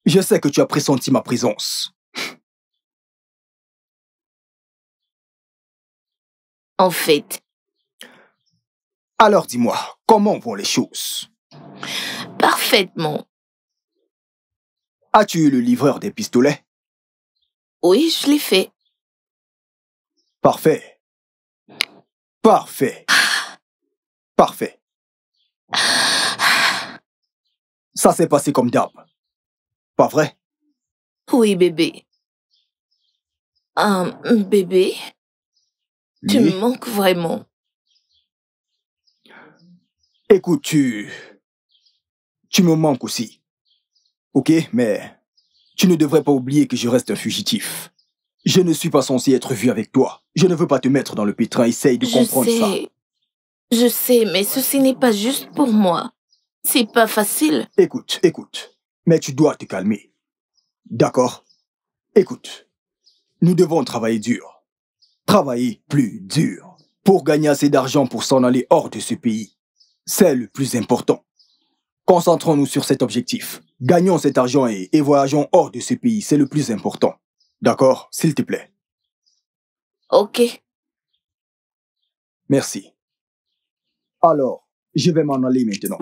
Je sais que tu as pressenti ma présence. En fait. Alors dis-moi, comment vont les choses? Parfaitement. As-tu eu le livreur des pistolets? Oui, je l'ai fait. Parfait. Parfait. Parfait. Ça s'est passé comme d'hab. Pas vrai? Oui, bébé. Bébé, Oui. tu me manques vraiment. Écoute, tu me manques aussi. Ok, mais tu ne devrais pas oublier que je reste un fugitif. Je ne suis pas censé être vu avec toi. Je ne veux pas te mettre dans le pétrin. Essaye de comprendre ça. Je sais, mais ceci n'est pas juste pour moi. C'est pas facile. Écoute. Mais tu dois te calmer. D'accord? Écoute, nous devons travailler dur. Travailler plus dur. Pour gagner assez d'argent pour s'en aller hors de ce pays. C'est le plus important. Concentrons-nous sur cet objectif. Gagnons cet argent et voyageons hors de ce pays. C'est le plus important. D'accord? S'il te plaît. Ok. Merci. Alors, je vais m'en aller maintenant.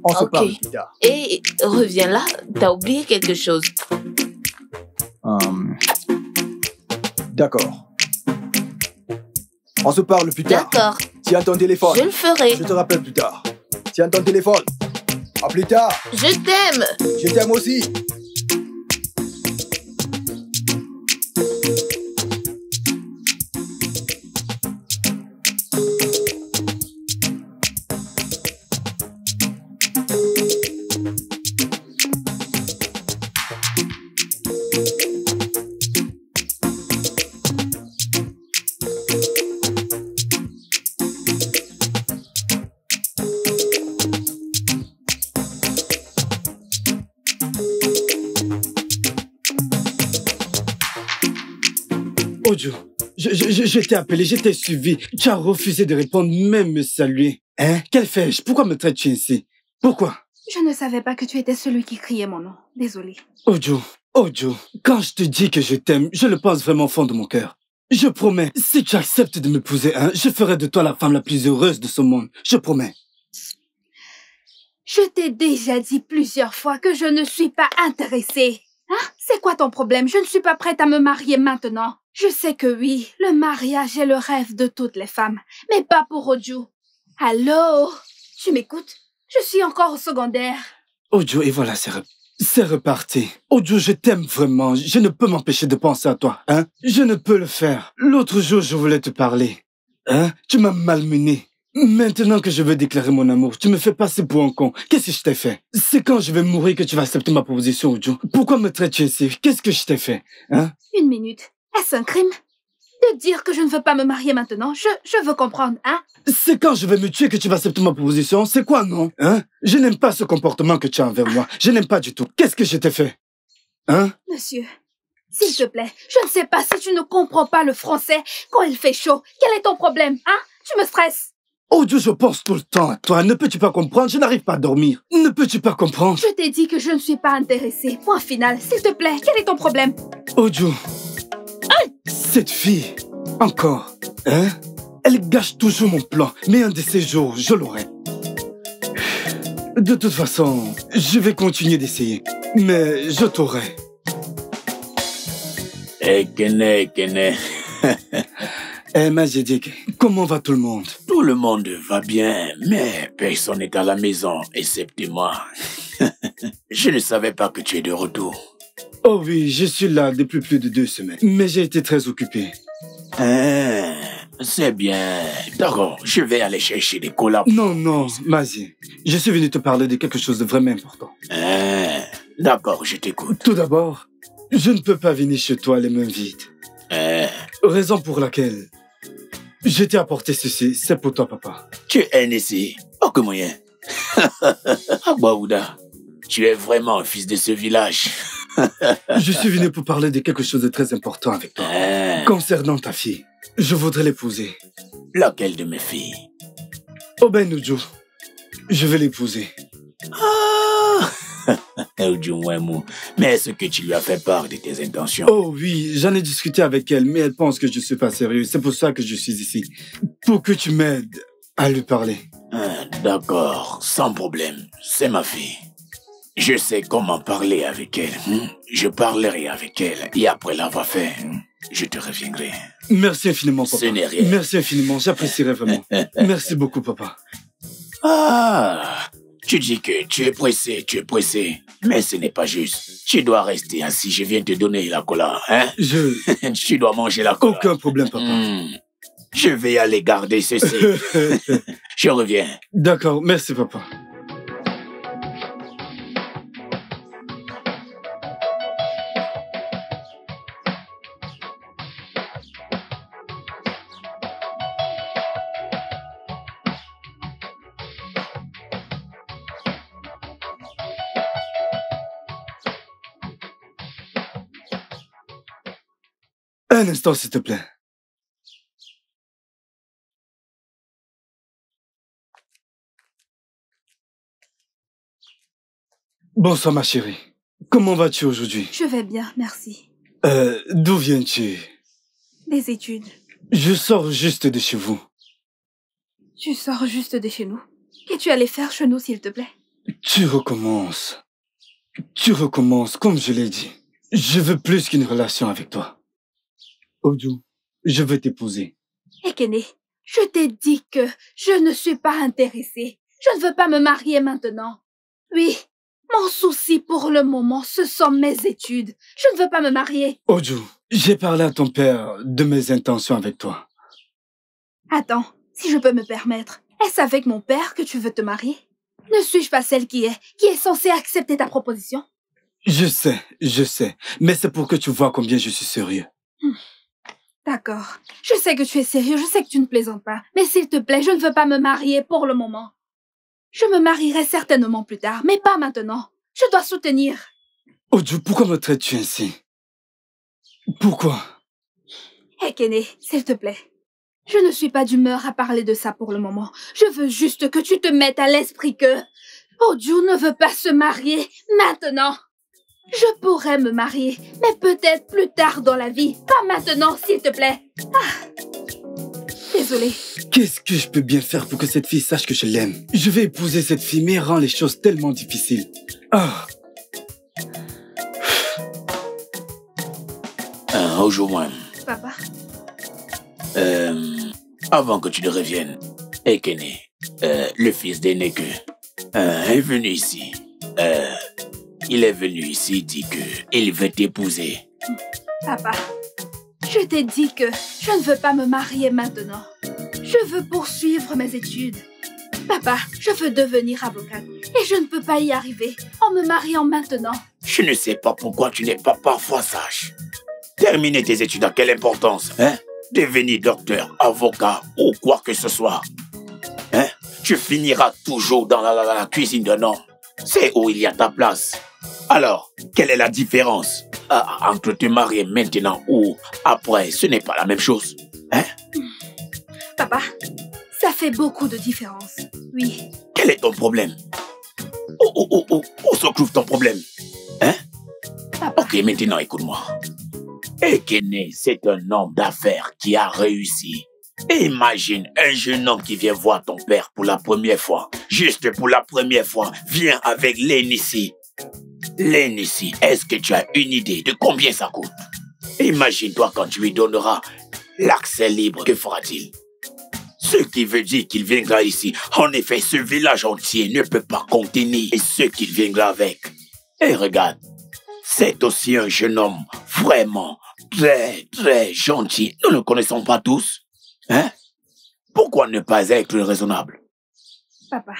On se parle plus tard. Et reviens là, t'as oublié quelque chose. D'accord. On se parle plus tard. D'accord. Tiens ton téléphone. Je le ferai. Je te rappelle plus tard. Tiens ton téléphone. À plus tard. Je t'aime. Je t'aime aussi. Ojo, je t'ai appelé, je t'ai suivi. Tu as refusé de répondre, même me saluer. Hein? Quel fais-je? Pourquoi me traites-tu ainsi? Pourquoi? Je ne savais pas que tu étais celui qui criait mon nom. Désolée. Ojo, quand je te dis que je t'aime, je le pense vraiment au fond de mon cœur. Je promets, si tu acceptes de m'épouser, je ferai de toi la femme la plus heureuse de ce monde. Je promets. Je t'ai déjà dit plusieurs fois que je ne suis pas intéressée. Hein? C'est quoi ton problème? Je ne suis pas prête à me marier maintenant. Je sais que oui, le mariage est le rêve de toutes les femmes, mais pas pour Ojo. Allô? Tu m'écoutes? Je suis encore au secondaire. Ojo, et voilà, c'est reparti. Ojo, je t'aime vraiment. Je ne peux m'empêcher de penser à toi, hein? Je ne peux le faire. L'autre jour, je voulais te parler. Hein? Tu m'as malmené. Maintenant que je veux déclarer mon amour, tu me fais passer pour un con. Qu'est-ce que je t'ai fait? C'est quand je vais mourir que tu vas accepter ma proposition, Ojo. Pourquoi me traites-tu ainsi? Qu'est-ce que je t'ai fait? Hein? Une minute. Est-ce un crime? De dire que je ne veux pas me marier maintenant? Je veux comprendre, hein? C'est quand je vais me tuer que tu vas accepter ma proposition? C'est quoi, non? Hein? Je n'aime pas ce comportement que tu as envers moi. Je n'aime pas du tout. Qu'est-ce que je t'ai fait? Hein? Monsieur, s'il te plaît, je ne sais pas si tu ne comprends pas le français quand il fait chaud. Quel est ton problème, hein? Tu me stresses. Oh Dieu, je pense tout le temps à toi. Ne peux-tu pas comprendre? Je n'arrive pas à dormir. Ne peux-tu pas comprendre? Je t'ai dit que je ne suis pas intéressée. Point final. S'il te plaît, quel est ton problème? Oh Dieu. Cette fille, encore, hein? Elle gâche toujours mon plan. Mais un de ces jours, je l'aurai. De toute façon, je vais continuer d'essayer. Mais je t'aurai. Kene. Majedik, comment va tout le monde? Tout le monde va bien, mais personne n'est à la maison, excepté moi. Je ne savais pas que tu es de retour. Oh oui, je suis là depuis plus de 2 semaines. Mais j'ai été très occupé. C'est bien. D'accord, je vais aller chercher des collabs. Non, Mazi. Je suis venu te parler de quelque chose de vraiment important. D'accord, je t'écoute. Tout d'abord, je ne peux pas venir chez toi les mains vides. Raison pour laquelle je t'ai apporté ceci, c'est pour toi, papa. Tu es ici. Oh, que moyen. Abaouda, tu es vraiment un fils de ce village. Je suis venu pour parler de quelque chose de très important avec toi. Concernant ta fille, je voudrais l'épouser. Laquelle de mes filles? Oben Uju, je vais l'épouser. Mais est-ce que tu lui as fait part de tes intentions? Oh oui, j'en ai discuté avec elle, mais elle pense que je ne suis pas sérieux. C'est pour ça que je suis ici. Pour que tu m'aides à lui parler. D'accord, sans problème. C'est ma fille. Je sais comment parler avec elle. Je parlerai avec elle et après l'avoir fait, je te reviendrai. Merci infiniment, papa. Ce n'est rien. Merci infiniment, j'apprécierais vraiment. Merci beaucoup, papa. Tu dis que tu es pressé. Mais ce n'est pas juste. Tu dois rester assis, je viens te donner la cola, hein? Tu dois manger la cola. Aucun problème, papa. Je vais aller garder ceci. Je reviens. D'accord, merci, papa. Un instant, s'il te plaît. Bonsoir, ma chérie. Comment vas-tu aujourd'hui? Je vais bien, merci. D'où viens-tu? Des études. Je sors juste de chez vous. Tu sors juste de chez nous? Qu'es-tu allé faire chez nous, s'il te plaît? Tu recommences. Tu recommences, comme je l'ai dit. Je veux plus qu'une relation avec toi. Oju, je veux t'épouser. Ekene, je t'ai dit que je ne suis pas intéressée. Je ne veux pas me marier maintenant. Oui, mon souci pour le moment, ce sont mes études. Je ne veux pas me marier. Oju, j'ai parlé à ton père de mes intentions avec toi. Attends, si je peux me permettre, est-ce avec mon père que tu veux te marier? Ne suis-je pas celle qui est censée accepter ta proposition? Je sais, mais c'est pour que tu vois combien je suis sérieux. D'accord. Je sais que tu es sérieux, je sais que tu ne plaisantes pas. Mais s'il te plaît, je ne veux pas me marier pour le moment. Je me marierai certainement plus tard, mais pas maintenant. Je dois soutenir. Oju, pourquoi me traites-tu ainsi? Pourquoi? Ekene, s'il te plaît. Je ne suis pas d'humeur à parler de ça pour le moment. Je veux juste que tu te mettes à l'esprit que Oju ne veut pas se marier maintenant. Je pourrais me marier, mais peut-être plus tard dans la vie. Pas maintenant, s'il te plaît. Désolée. Qu'est-ce que je peux bien faire pour que cette fille sache que je l'aime? Je vais épouser cette fille, mais elle rend les choses tellement difficiles. Aujourd'hui, Papa? Avant que tu ne reviennes, Ekene, le fils d'Eneke, est venu ici. Il est venu ici, dit qu'il veut t'épouser. Papa, je t'ai dit que je ne veux pas me marier maintenant. Je veux poursuivre mes études. Papa, je veux devenir avocate et je ne peux pas y arriver en me mariant maintenant. Je ne sais pas pourquoi tu n'es pas parfois sage. Terminer tes études a quelle importance, hein? Devenir docteur, avocat ou quoi que ce soit. Hein? Tu finiras toujours dans la cuisine d'un homme. C'est où il y a ta place. Alors, quelle est la différence entre te marier maintenant ou après? Ce n'est pas la même chose. Hein? Papa, ça fait beaucoup de différence. Oui. Quel est ton problème? Où se trouve ton problème? Hein? Papa. Ok, maintenant écoute-moi. Ekene, c'est un homme d'affaires qui a réussi. Imagine un jeune homme qui vient voir ton père pour la première fois. Juste pour la première fois, vient avec Lénissi. Lénissi, est-ce que tu as une idée de combien ça coûte? Imagine-toi quand tu lui donneras l'accès libre, que fera-t-il? Ce qui veut dire qu'il viendra ici. En effet, ce village entier ne peut pas contenir ce qu'il viendra avec. Et regarde, C'est aussi un jeune homme vraiment très gentil. Nous ne connaissons pas tous. Hein? Pourquoi ne pas être raisonnable? Papa,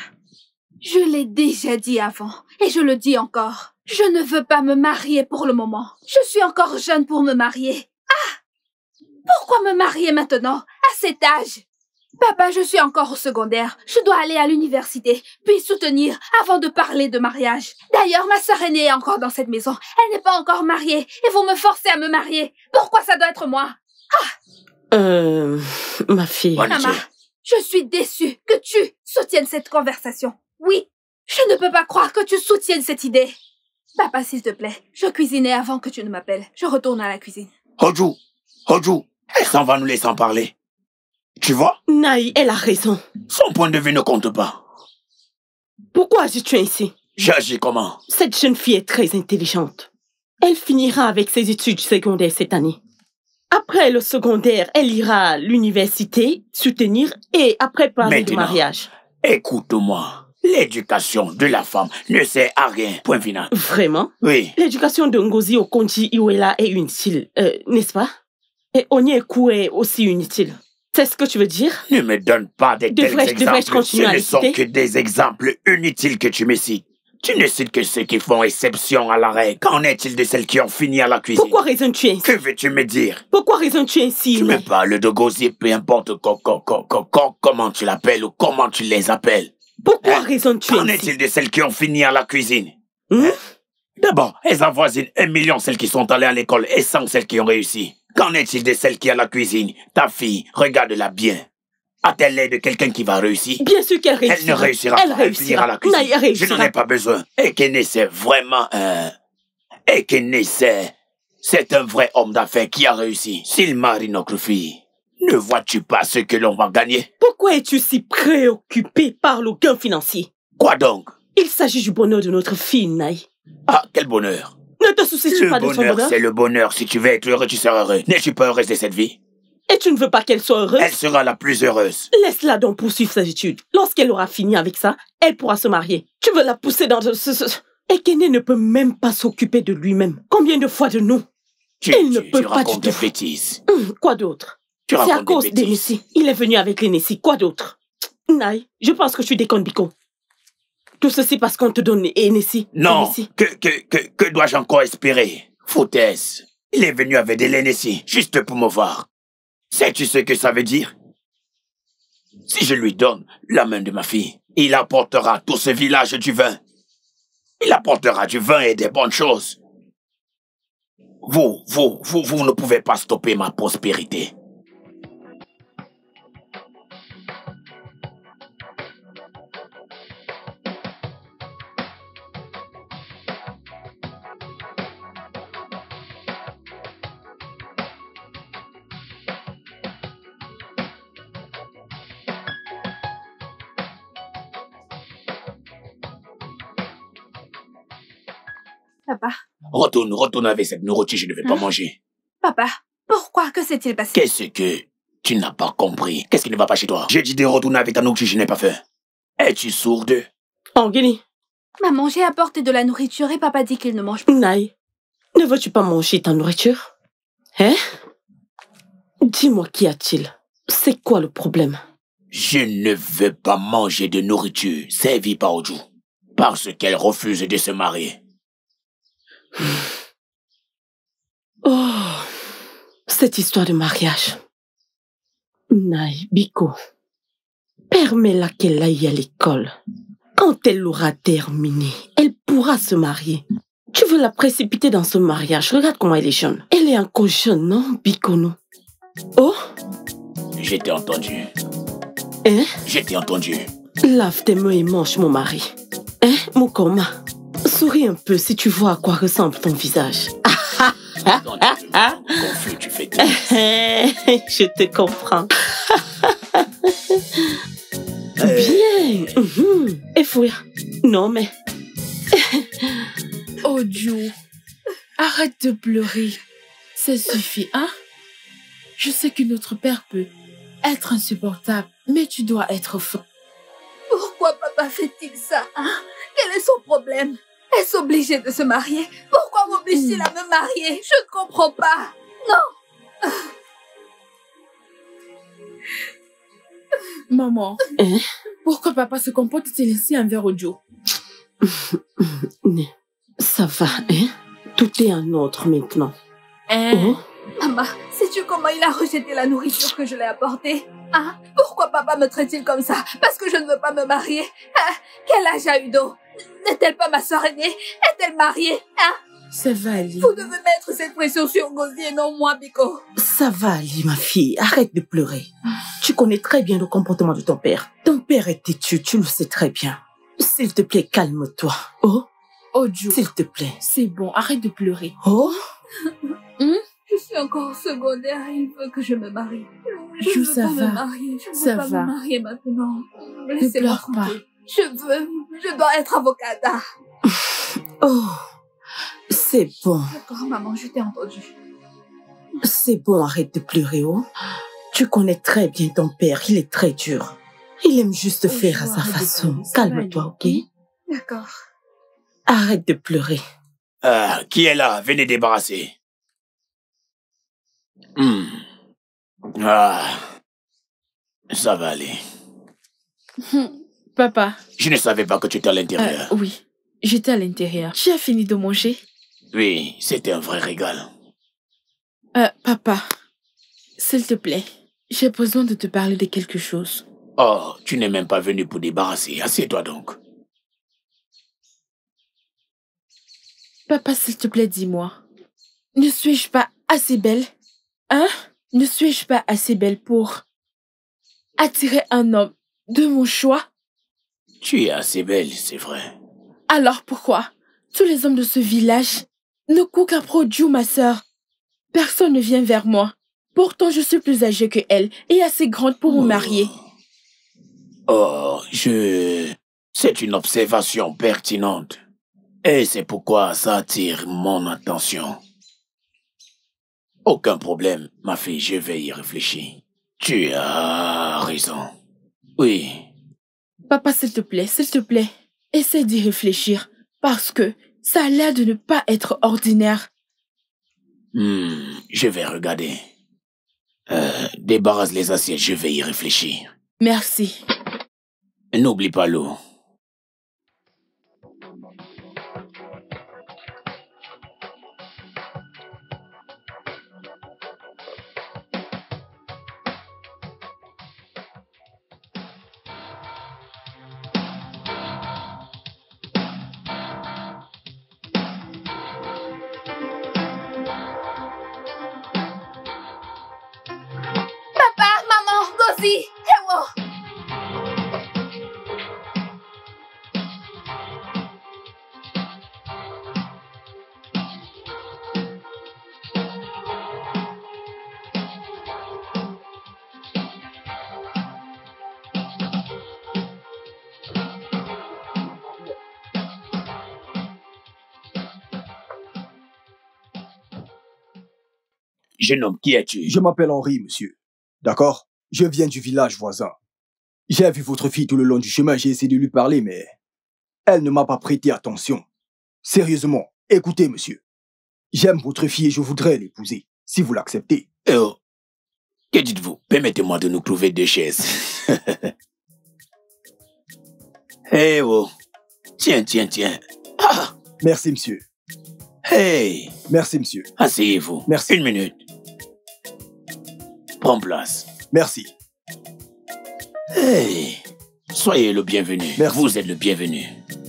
je l'ai déjà dit avant et je le dis encore. Je ne veux pas me marier pour le moment. Je suis encore jeune pour me marier. Ah! Pourquoi me marier maintenant, à cet âge? Papa, je suis encore au secondaire. Je dois aller à l'université, puis soutenir avant de parler de mariage. D'ailleurs, ma sœur aînée est encore dans cette maison. Elle n'est pas encore mariée et vous me forcez à me marier. Pourquoi ça doit être moi? Ma fille. Maman, je suis déçue que tu soutiennes cette conversation. Oui, je ne peux pas croire que tu soutiennes cette idée. Papa, s'il te plaît, je cuisinais avant que tu ne m'appelles. Je retourne à la cuisine. Hoju, elle s'en va nous laissant parler. Tu vois? Naï, elle a raison. Son point de vue ne compte pas. Pourquoi agis-tu ainsi? J'agis comment? Cette jeune fille est très intelligente. Elle finira avec ses études secondaires cette année. Après le secondaire, elle ira à l'université, soutenir et après parler de mariage. Écoute-moi. L'éducation de la femme ne sert à rien. Point final. Vraiment? Oui. L'éducation de Ngozi Okonji Iweala est inutile, n'est-ce pas? Et Onyeko est aussi inutile. C'est ce que tu veux dire? Ne me donne pas des tels exemples. Devrais-je continuer à Ce ne sont citer? que des exemples inutiles que tu me cites. Tu ne cites que ceux qui font exception à la règle. Qu'en est-il de celles qui ont fini à la cuisine? Pourquoi raisonnes-tu ainsi? Que veux-tu me dire? Pourquoi raisonnes-tu ainsi? Tu me parles de Ngozi, peu importe comment tu l'appelles ou comment tu les appelles. Pourquoi raisonnes-tu ainsi? Qu'en est-il de celles qui ont fini à la cuisine? Hein? D'abord, elles avoisinent 1 million celles qui sont allées à l'école et 100 celles qui ont réussi. Qu'en est-il de celles qui à la cuisine? Ta fille, regarde-la bien. A-t-elle l'air de quelqu'un qui va réussir? Bien sûr qu'elle réussira. Elle ne réussira pas. Elle finira à la cuisine. Naï, elle réussira. Je n'en ai pas besoin. Ekene, c'est vraiment un... Ekene, c'est un vrai homme d'affaires qui a réussi. S'il marie notre fille, ne vois-tu pas ce que l'on va gagner? Pourquoi es-tu si préoccupé par le gain financier? Quoi donc? Il s'agit du bonheur de notre fille, Naï. Ah, quel bonheur! Ne te soucies-tu pas de son bonheur? C'est le bonheur. Si tu veux être heureux, tu seras heureux. N'es-tu pas heureuse de cette vie? Et tu ne veux pas qu'elle soit heureuse? Elle sera la plus heureuse. Laisse-la donc poursuivre ses études. Lorsqu'elle aura fini avec ça, elle pourra se marier. Tu veux la pousser dans Ekene ne peut même pas s'occuper de lui-même. Combien de fois de nous? Elle ne peut pas du tout. Des bêtises. Quoi d'autre? C'est à cause d'Enessi. Il est venu avec l'Enessi. Quoi d'autre? Naï, je pense que tu déconnes, Biko. Tout ceci parce qu'on te donne Enessi. Non. Que dois-je encore espérer? Foutaise. Il est venu avec de l'Enessi, juste pour me voir. Sais-tu ce que ça veut dire? Si je lui donne la main de ma fille, il apportera tout ce village du vin. Il apportera du vin et des bonnes choses. Vous ne pouvez pas stopper ma prospérité. Papa. Retourne avec cette nourriture, je ne vais pas manger. Papa, pourquoi? Que s'est-il passé? Qu'est-ce que tu n'as pas compris? Qu'est-ce qui ne va pas chez toi? J'ai dit de retourner avec ta nourriture, je n'ai pas faim. Es-tu sourde? Angeli. Maman, j'ai apporté de la nourriture et papa dit qu'il ne mange pas. Naï, ne veux-tu pas manger ta nourriture? Hein? Dis-moi, qu'y a-t-il? C'est quoi le problème? Je ne veux pas manger de nourriture servie par Oju. Parce qu'elle refuse de se marier. Oh, cette histoire de mariage. Naï, Biko, permets-la qu'elle aille à l'école. Quand elle l'aura terminé, elle pourra se marier. Tu veux la précipiter dans ce mariage? Regarde comment elle est jeune. Elle est encore jeune, non, Biko, non? Oh? Je t'ai entendu. Hein? Je t'ai entendu. Lave tes mains et mange, mon mari. Hein, Mukoma? Souris un peu si tu vois à quoi ressemble ton visage. Confus, tu fais tout. Je te comprends. Bien. Et fouille. Non, mais... Oju, arrête de pleurer. Ça suffit, hein? Je sais que notre père peut être insupportable, mais tu dois être fort. Pourquoi papa fait-il ça, hein? Quel est son problème? Est-ce obligé de se marier? Pourquoi vous m'oblige-t-il à me marier? Je ne comprends pas. Non. Maman, Hein? pourquoi papa se comporte-t-il ainsi envers Ojo? Ça va, hein? Tout est en ordre maintenant. Hein? Oh? Maman, sais-tu comment il a rejeté la nourriture que je lui ai apportée? Hein? Pourquoi papa me traite-t-il comme ça? Parce que je ne veux pas me marier? Hein? Quel âge a Udo? N'est-elle pas ma sœur aînée? Est-elle mariée? Hein? Ça va, Ali. Vous devez mettre cette pression sur Ngozi et non moi, Biko. Ça va, Ali, ma fille. Arrête de pleurer. Tu connais très bien le comportement de ton père. Ton père est têtu, tu le sais très bien. S'il te plaît, calme-toi. Oh? Ojo, S'il te plaît. c'est bon, arrête de pleurer. Oh? Je suis encore secondaire et il veut que je me marie. Je Jo, ne veux ça pas va. me marier. Je ne Ça veux pas va. me marier maintenant. Ne Laissez-moi pleure pas. tranquille. Je dois être avocate. Oh? C'est bon. D'accord, maman, je t'ai entendu. C'est bon, arrête de pleurer, oh? Tu connais très bien ton père, il est très dur. Il aime juste Oh, faire à Jo, sa arrête de façon. pleurer, ça va Calme-toi, ok? aller. D'accord. Arrête de pleurer. Qui est là? Venez débarrasser. Ah, ça va aller. Papa, Je ne savais pas que tu étais à l'intérieur. oui, j'étais à l'intérieur. Tu as fini de manger? Oui, c'était un vrai régal. Papa, s'il te plaît, j'ai besoin de te parler de quelque chose. Oh, tu n'es même pas venu pour débarrasser. Assieds-toi donc. Papa, s'il te plaît, dis-moi. Ne suis-je pas assez belle? Hein? Ne suis-je pas assez belle pour attirer un homme de mon choix? Tu es assez belle, c'est vrai. Alors pourquoi tous les hommes de ce village ne courent qu'après Ojo, ma sœur? Personne ne vient vers moi. Pourtant, je suis plus âgée que elle et assez grande pour me marier. C'est une observation pertinente. Et c'est pourquoi ça attire mon attention. Aucun problème, ma fille, je vais y réfléchir. Tu as raison. Oui. Papa, s'il te plaît, essaie d'y réfléchir parce que ça a l'air de ne pas être ordinaire. Je vais regarder. Débarrasse les assiettes, je vais y réfléchir. Merci. N'oublie pas l'eau. Papa, maman, Ngozi, Ewo. Jeune homme, qui es-tu? Je m'appelle Henri, monsieur. D'accord? Je viens du village voisin. J'ai vu votre fille tout le long du chemin, j'ai essayé de lui parler, mais elle ne m'a pas prêté attention. Sérieusement, écoutez, monsieur. J'aime votre fille et je voudrais l'épouser, si vous l'acceptez. Eh oh, que dites-vous? Permettez-moi de nous trouver deux chaises. Eh oh, tiens. Ah, Merci, monsieur. hey, Merci, monsieur. asseyez-vous. Merci. Une minute. Prends place. Merci. Hey, soyez le bienvenu. Merci. Vous êtes le bienvenu.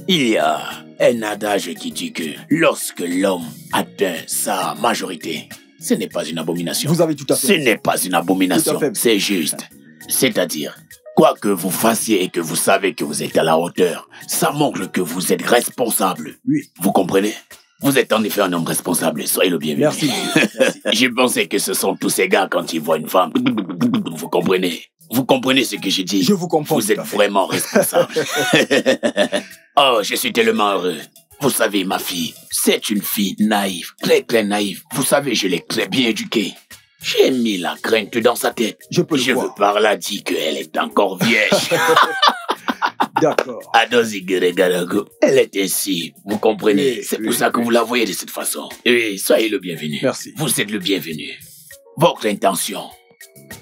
Il y a un adage qui dit que lorsque l'homme atteint sa majorité, ce n'est pas une abomination. Vous avez tout à fait Ce raison. n'est pas une abomination, Tout à fait. c'est juste. C'est-à-dire, quoi que vous fassiez et que vous savez que vous êtes à la hauteur, ça montre que vous êtes responsable. Oui. Vous comprenez? Vous êtes en effet un homme responsable, soyez le bienvenu. Merci, monsieur. Merci. J'ai pensé que ce sont tous ces gars quand ils voient une femme. Vous comprenez? Vous comprenez ce que je dis? Je vous comprends. Vous tout êtes à fait. vraiment responsable. Oh, je suis tellement heureux. Vous savez, ma fille, c'est une fille naïve, très naïve. Vous savez, je l'ai très bien éduquée. J'ai mis la crainte dans sa tête. Je peux le Je voir. veux par là dire qu'elle est encore vierge. D'accord. Adozi Geregarago, elle est ainsi, vous comprenez? Oui, C'est oui, pour ça que oui. vous la voyez de cette façon. Oui, soyez le bienvenu. Merci. Vous êtes le bienvenu. Votre intention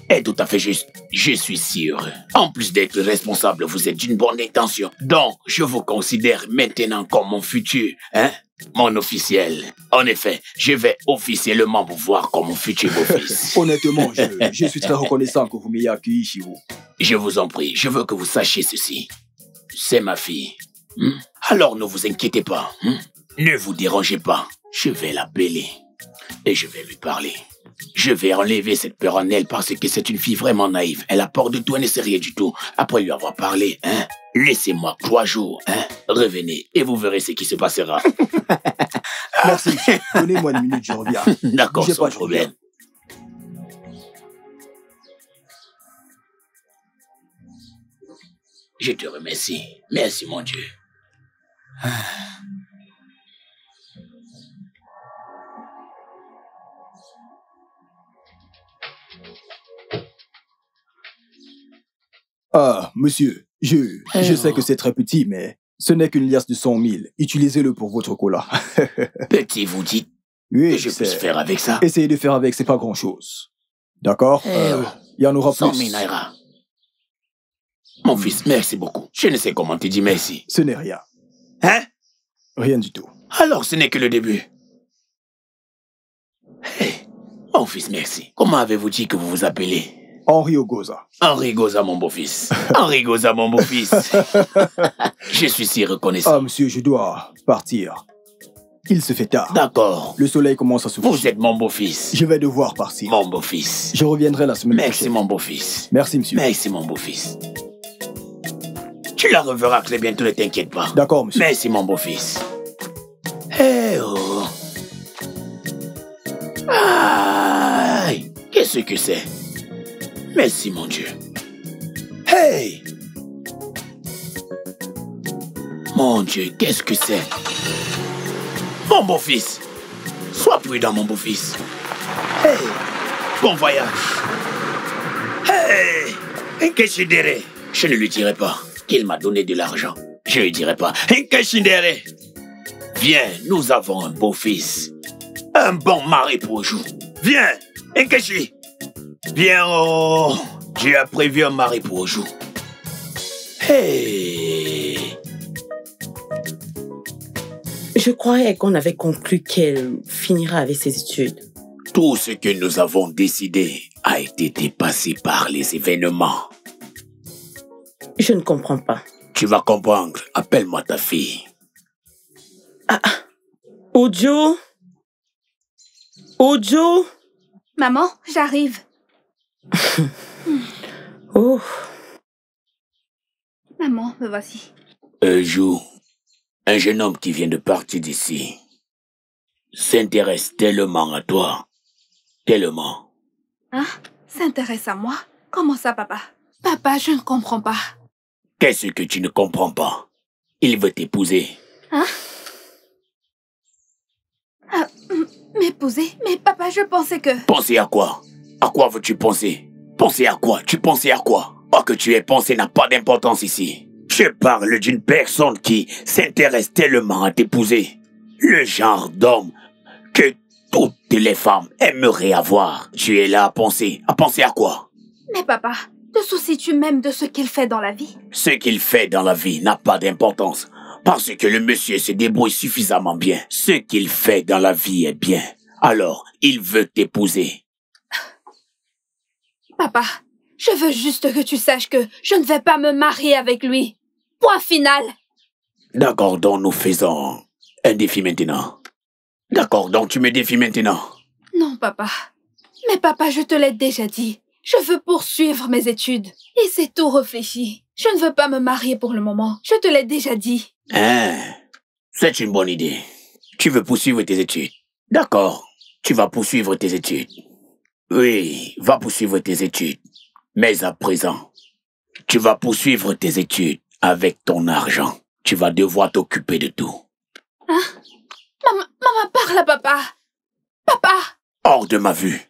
est tout à fait juste. Je suis sûr. En plus d'être responsable, vous êtes d'une bonne intention. Donc, je vous considère maintenant comme mon futur, hein? Mon officiel. En effet, je vais officiellement vous voir comme mon futur beau-fils. Honnêtement, je suis très reconnaissant que vous m'ayez accueilli chez vous. Je vous en prie, je veux que vous sachiez ceci. C'est ma fille. Alors ne vous inquiétez pas. Ne vous dérangez pas. Je vais l'appeler et je vais lui parler. Je vais enlever cette peur en elle parce que c'est une fille vraiment naïve. Elle a peur de tout, elle ne sait rien du tout. Après lui avoir parlé, hein, laissez-moi 3 jours, hein. Revenez et vous verrez ce qui se passera. Merci. Donnez-moi une minute, je reviens. D'accord, Bougez sans pas, je problème. Je te remercie. Merci, mon Dieu. Ah, monsieur, je sais que c'est très petit, mais ce n'est qu'une liasse de 100 000. Utilisez-le pour votre cola. Petit, vous dites Oui, que je puisse faire avec ça. Essayez de faire avec, c'est pas grand-chose. D'accord? Il y en aura 100 plus. 000 naira. Mon fils, merci beaucoup. Je ne sais comment te dire merci. Ce n'est rien. Hein? Rien du tout. Alors ce n'est que le début. Hey, mon fils, merci. Comment avez-vous dit que vous vous appelez? Henri Ogoza. Henri Goza, mon beau-fils. Henri Goza, mon beau-fils. Je suis si Ah, reconnaissant. monsieur, je dois partir. Il se fait tard. D'accord. Le soleil commence à se coucher. Vous êtes mon beau-fils. Je vais devoir partir. Mon beau-fils. Je reviendrai la semaine Merci, prochaine. mon beau-fils. Merci, monsieur. Merci, mon beau-fils. Tu la reverras très bientôt, ne t'inquiète pas. D'accord, monsieur. Merci, mon beau-fils. Hey, oh. Aïe, qu'est-ce que c'est? Merci, mon Dieu. Hey! Mon Dieu, qu'est-ce que c'est? Mon beau-fils! Sois prudent, mon beau-fils. Hey! Bon voyage. Hey! Nkeshidere. Je ne lui dirai pas qu'il m'a donné de l'argent. Je ne lui dirai pas. Nkeshidere. Viens, nous avons un beau-fils. Un bon mari pour jour. Viens, Nkechi. Viens, oh. Dieu a prévu un mari pour jour. Hey. Je croyais qu'on avait conclu qu'elle finira avec ses études. Tout ce que nous avons décidé a été dépassé par les événements. Je ne comprends pas. Tu vas comprendre. Appelle-moi ta fille. Ojo? Ojo? Maman, j'arrive. Oh. Maman, me voici. Un jour, un jeune homme qui vient de partir d'ici s'intéresse tellement à toi. Tellement. Hein? S'intéresse à moi? Comment ça, papa? Papa, je ne comprends pas. Qu'est-ce que tu ne comprends pas? Il veut t'épouser. Hein? M'épouser? Mais papa, je pensais que... Penser à quoi? À quoi veux-tu penser? Penser à quoi? Tu pensais à quoi? Quoi que tu aies pensé n'a pas d'importance ici. Je parle d'une personne qui s'intéresse tellement à t'épouser. Le genre d'homme que toutes les femmes aimeraient avoir. Tu es là à penser. À penser à quoi? Mais papa, te soucies-tu même de ce qu'il fait dans la vie? Ce qu'il fait dans la vie n'a pas d'importance. Parce que le monsieur se débrouille suffisamment bien. Ce qu'il fait dans la vie est bien. Alors, il veut t'épouser. Papa, je veux juste que tu saches que je ne vais pas me marier avec lui. Point final. D'accord, donc nous faisons un défi maintenant. D'accord, donc tu me défies maintenant. Non, papa. Mais papa, je te l'ai déjà dit. Je veux poursuivre mes études. Et c'est tout réfléchi. Je ne veux pas me marier pour le moment. Je te l'ai déjà dit. Hein, c'est une bonne idée. Tu veux poursuivre tes études. D'accord, tu vas poursuivre tes études. Oui, va poursuivre tes études. Mais à présent, tu vas poursuivre tes études avec ton argent. Tu vas devoir t'occuper de tout. Hein? Maman, parle à papa. Papa! Hors de ma vue.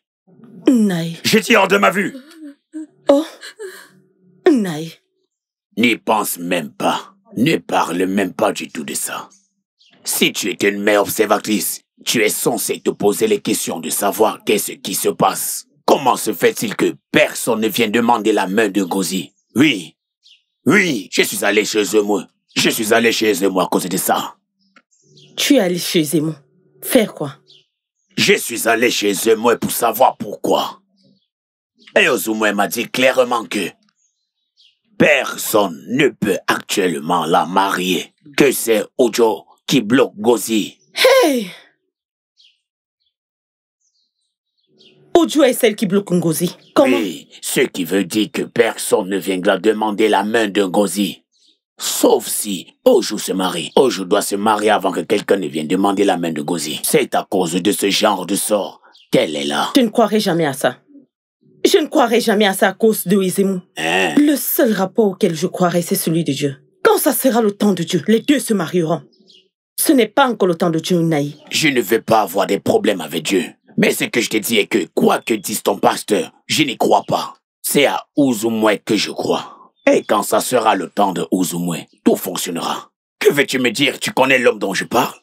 Naï. J'ai dit hors de ma vue. Oh. Naï. N'y pense même pas. Ne parle même pas du tout de ça. Si tu es une mère observatrice, tu es censé te poser les questions de savoir qu'est-ce qui se passe. Comment se fait-il que personne ne vient demander la main de Ngozi? Oui, je suis allé chez Zemou. Je suis allé chez Zemou à cause de ça. Tu es allé chez Zemou? Faire quoi? Je suis allé chez Zemou pour savoir pourquoi. Et Ozumwe m'a dit clairement que personne ne peut actuellement la marier, que c'est Ojo qui bloque Ngozi. Hey! Ojo est celle qui bloque Ngozi. Comment? Oui, ce qui veut dire que personne ne viendra demander la main de Ngozi. Sauf si Ojo se marie. Ojo doit se marier avant que quelqu'un ne vienne demander la main de Ngozi. C'est à cause de ce genre de sort qu'elle est là. Je ne croirai jamais à ça. Je ne croirai jamais à ça à cause de Zemou. Hein? Le seul rapport auquel je croirai, c'est celui de Dieu. Quand ça sera le temps de Dieu, les deux se marieront. Ce n'est pas encore le temps de Dieu, Naï. Je ne veux pas avoir des problèmes avec Dieu. Mais ce que je te dis est que, quoi que dise ton pasteur, je n'y crois pas. C'est à Ozumwe que je crois. Et quand ça sera le temps de Ozumwe, tout fonctionnera. Que veux-tu me dire? Tu connais l'homme dont je parle?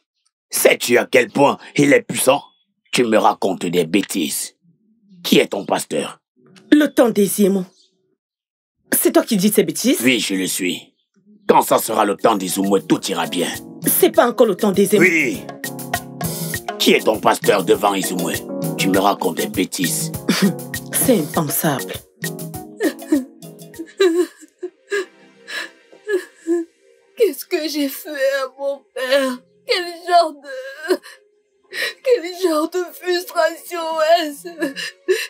Sais-tu à quel point il est puissant? Tu me racontes des bêtises. Qui est ton pasteur? Le temps des Zemou. C'est toi qui dis ces bêtises? Oui, je le suis. Quand ça sera le temps d'Izumwe, tout ira bien. C'est pas encore le temps des Zemou. Oui. Qui est ton pasteur devant Izumwe? Tu me racontes des bêtises. C'est impensable. Qu'est-ce que j'ai fait à mon père? Quel genre de frustration est-ce?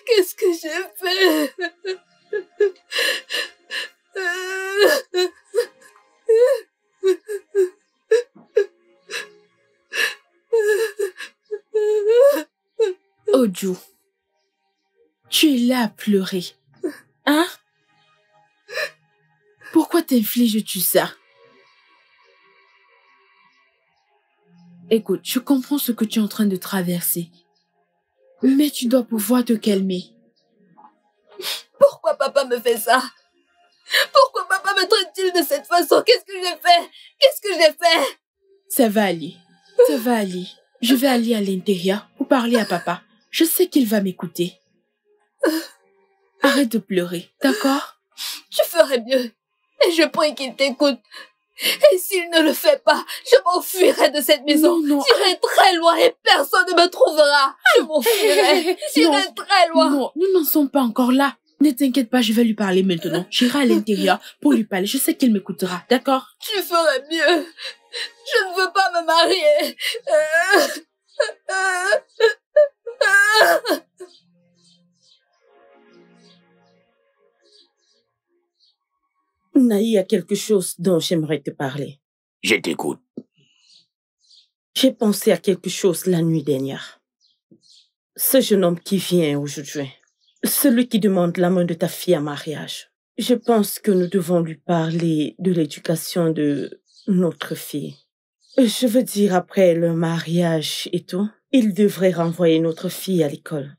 Qu'est-ce que j'ai fait? Ojo, tu es là à pleurer. Hein? Pourquoi t'infliges-tu ça? Écoute, je comprends ce que tu es en train de traverser. Mais tu dois pouvoir te calmer. Pourquoi papa me fait ça? Pourquoi papa me traite-t-il de cette façon? Qu'est-ce que j'ai fait? Qu'est-ce que j'ai fait? Ça va aller. Ça va aller. Je vais aller à l'intérieur pour parler à papa. Je sais qu'il va m'écouter. Arrête de pleurer, d'accord? Je ferai mieux. Et je prie qu'il t'écoute. Et s'il ne le fait pas, je m'enfuirai de cette maison. Non. J'irai très loin et personne ne me trouvera. Je m'enfuirai. J'irai très loin. Non, nous n'en sommes pas encore là. Ne t'inquiète pas, je vais lui parler maintenant. J'irai à l'intérieur pour lui parler. Je sais qu'il m'écoutera, d'accord? Tu ferais mieux. Je ne veux pas me marier. Naï, il y a quelque chose dont j'aimerais te parler. Je t'écoute. J'ai pensé à quelque chose la nuit dernière. Ce jeune homme qui vient aujourd'hui, celui qui demande la main de ta fille en mariage. Je pense que nous devons lui parler de l'éducation de notre fille. Je veux dire, après le mariage et tout, il devrait renvoyer notre fille à l'école.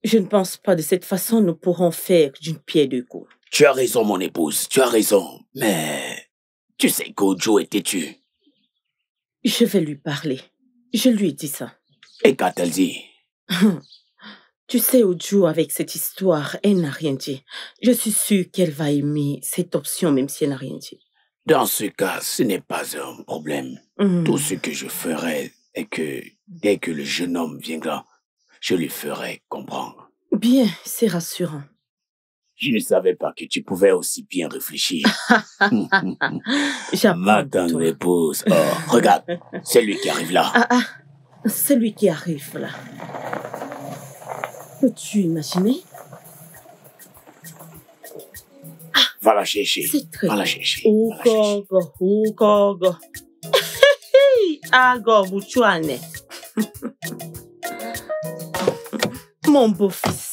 Je ne pense pas de cette façon nous pourrons faire d'une pierre deux coups. Tu as raison, mon épouse, tu as raison. Mais tu sais qu'Ojo est têtu. Je vais lui parler. Je lui ai dit ça. Et qu'a-t-elle dit? Tu sais, Ojo, avec cette histoire, elle n'a rien dit. Je suis sûre qu'elle va aimer cette option, même si elle n'a rien dit. Dans ce cas, ce n'est pas un problème. Tout ce que je ferai est que, dès que le jeune homme viendra, je lui ferai comprendre. Bien, c'est rassurant. Je ne savais pas que tu pouvais aussi bien réfléchir. Ma tendre épouse. Oh, regarde, c'est lui qui arrive là. C'est lui qui arrive là. Peux-tu imaginer? Va la chercher. C'est très Va la chercher. Ugogo. Ago Bouchouane. Mon beau-fils.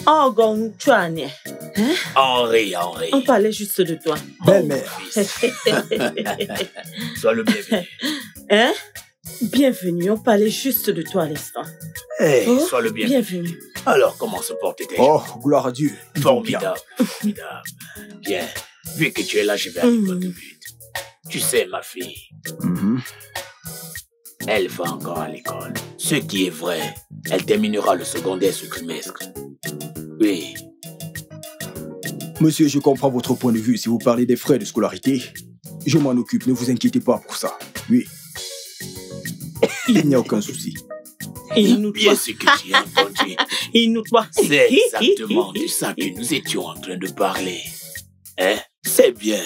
Ago Bouchouane. Henri. On parlait juste de toi. Belle-mère. Sois le bienvenu. Hein? Bienvenue, on parlait juste de toi à l'instant. Hey, sois le bienvenu. Bienvenue. Alors, comment se porte-t-elle? Oh, gloire à Dieu. Formidable. Bien. vu que tu es là, je vais aller droit au but. Tu sais, ma fille, elle va encore à l'école. Ce qui est vrai, elle terminera le secondaire ce trimestre. Oui. Monsieur, je comprends votre point de vue. Si vous parlez des frais de scolarité, je m'en occupe. Ne vous inquiétez pas pour ça. Oui. Il n'y a aucun souci. Bien ce que tu as entendu. C'est exactement de ça que nous étions en train de parler. Hein? C'est bien.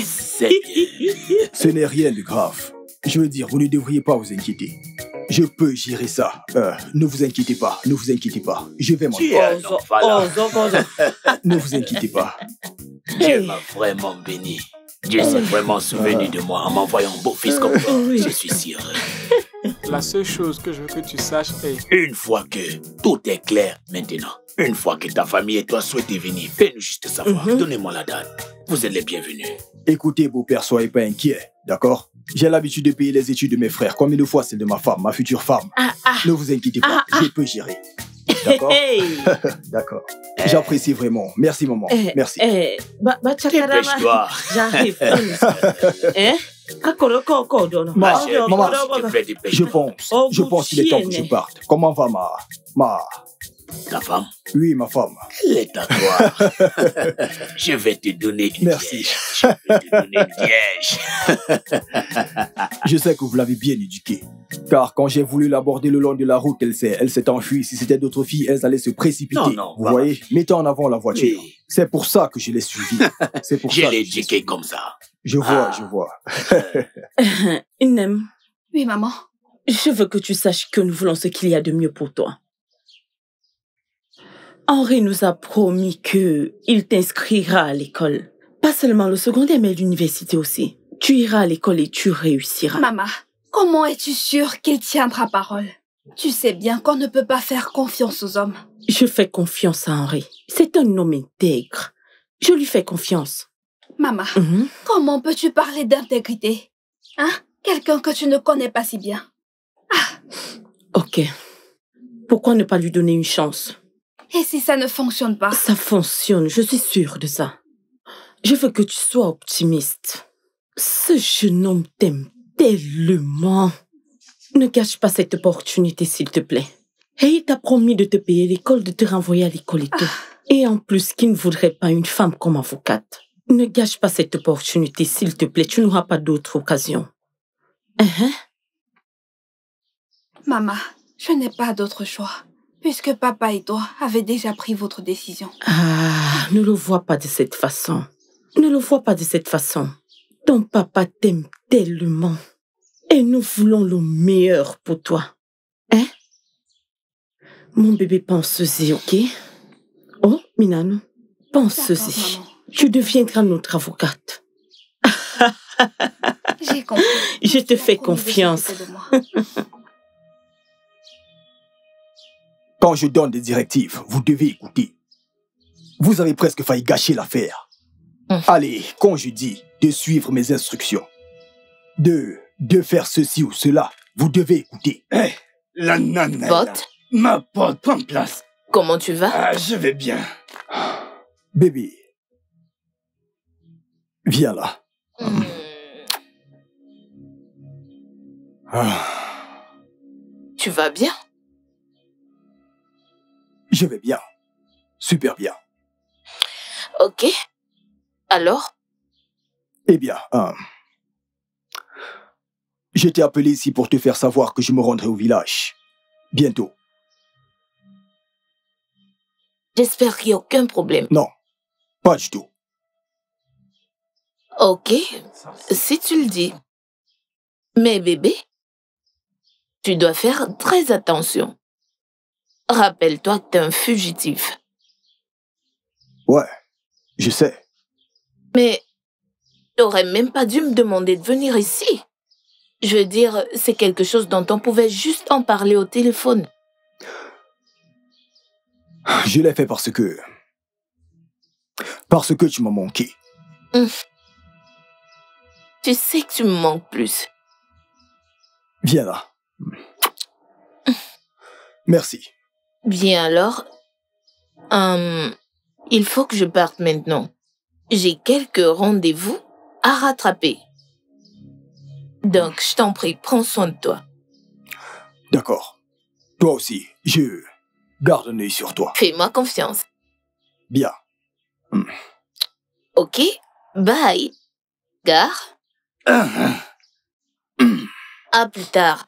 C'est bien. Ce n'est rien de grave. Je veux dire, vous ne devriez pas vous inquiéter. Je peux gérer ça. Ne vous inquiétez pas. Ne vous inquiétez pas. Je vais m'en occuper. Ne vous inquiétez pas. Dieu m'a vraiment béni. Dieu s'est vraiment souvenu de moi en m'envoyant un beau fils comme toi. Je suis si heureux. La seule chose que je veux que tu saches est... Une fois que tout est clair maintenant, une fois que ta famille et toi souhaitez venir, fais-nous juste savoir. Donnez-moi la date. Vous êtes les bienvenus. Écoutez, beau-père, soyez pas inquiet, d'accord? J'ai l'habitude de payer les études de mes frères, combien de fois celles de ma femme, ma future femme. Ne vous inquiétez pas, je peux gérer. D'accord? D'accord. J'apprécie vraiment. Merci, maman. Merci. Dépêche-toi. J'arrive. Maman, je pense qu'il est temps que je parte. Comment va Ta femme? Oui, ma femme. Elle est à toi. Je vais te donner une Merci. vierge. Je vais te donner une vierge. Je sais que vous l'avez bien éduquée. Car quand j'ai voulu l'aborder le long de la route, elle s'est enfuie. Si c'était d'autres filles, elles allaient se précipiter. Non, vous voyez? Mettez en avant la voiture. Oui. C'est pour ça que je l'ai suivie. C'est pour Je ça l'ai que éduqué comme ça. Je vois. Inem, Oui, maman. je veux que tu saches que nous voulons ce qu'il y a de mieux pour toi. Henri nous a promis qu'il t'inscrira à l'école. Pas seulement le secondaire, mais l'université aussi. Tu iras à l'école et tu réussiras. Maman, comment es-tu sûre qu'il tiendra parole? Tu sais bien qu'on ne peut pas faire confiance aux hommes. Je fais confiance à Henri. C'est un homme intègre. Je lui fais confiance. Maman, comment peux-tu parler d'intégrité? Hein? Quelqu'un que tu ne connais pas si bien. Ok. Pourquoi ne pas lui donner une chance? Et si ça ne fonctionne pas? Ça fonctionne, je suis sûre de ça. Je veux que tu sois optimiste. Ce jeune homme t'aime tellement. Ne gâche pas cette opportunité, s'il te plaît. Et il t'a promis de te payer l'école, de te renvoyer à l'école et tout. Et en plus, qu'il ne voudrait pas une femme comme avocate. Ne gâche pas cette opportunité, s'il te plaît. Tu n'auras pas d'autre occasion. Maman, je n'ai pas d'autre choix. Puisque papa et toi avaient déjà pris votre décision. Ah, ne le vois pas de cette façon. Ne le vois pas de cette façon. Ton papa t'aime tellement. Et nous voulons le meilleur pour toi. Hein? Mon bébé, pense-y, ok? Oh, Minano, pense-y. Maman. Tu deviendras notre avocate. J'ai compris. Je te fais Promis de confiance. s'occuper de moi. Quand je donne des directives, vous devez écouter. Vous avez presque failli gâcher l'affaire. Allez, quand je dis de suivre mes instructions, de faire ceci ou cela, vous devez écouter. La nana. Pote, Ma pote, prends place. comment tu vas? Ah, je vais bien. Bébé, viens là. Tu vas bien? Je vais bien. Super bien. Ok. Alors? Eh bien, je t'ai appelé ici pour te faire savoir que je me rendrai au village. Bientôt. J'espère qu'il n'y a aucun problème. Non, pas du tout. Ok, si tu le dis. Mais bébé, tu dois faire très attention. Rappelle-toi que t'es un fugitif. Ouais, je sais. Mais t'aurais même pas dû me demander de venir ici. Je veux dire, c'est quelque chose dont on pouvait juste en parler au téléphone. Je l'ai fait parce que tu m'as manqué. Tu sais que tu me manques plus. Viens là. Merci. Bien alors, il faut que je parte maintenant. j'ai quelques rendez-vous à rattraper. Donc, je t'en prie, prends soin de toi. D'accord. Toi aussi, je garde un œil sur toi. Fais-moi confiance. Bien. Ok, bye. Gare. À plus tard.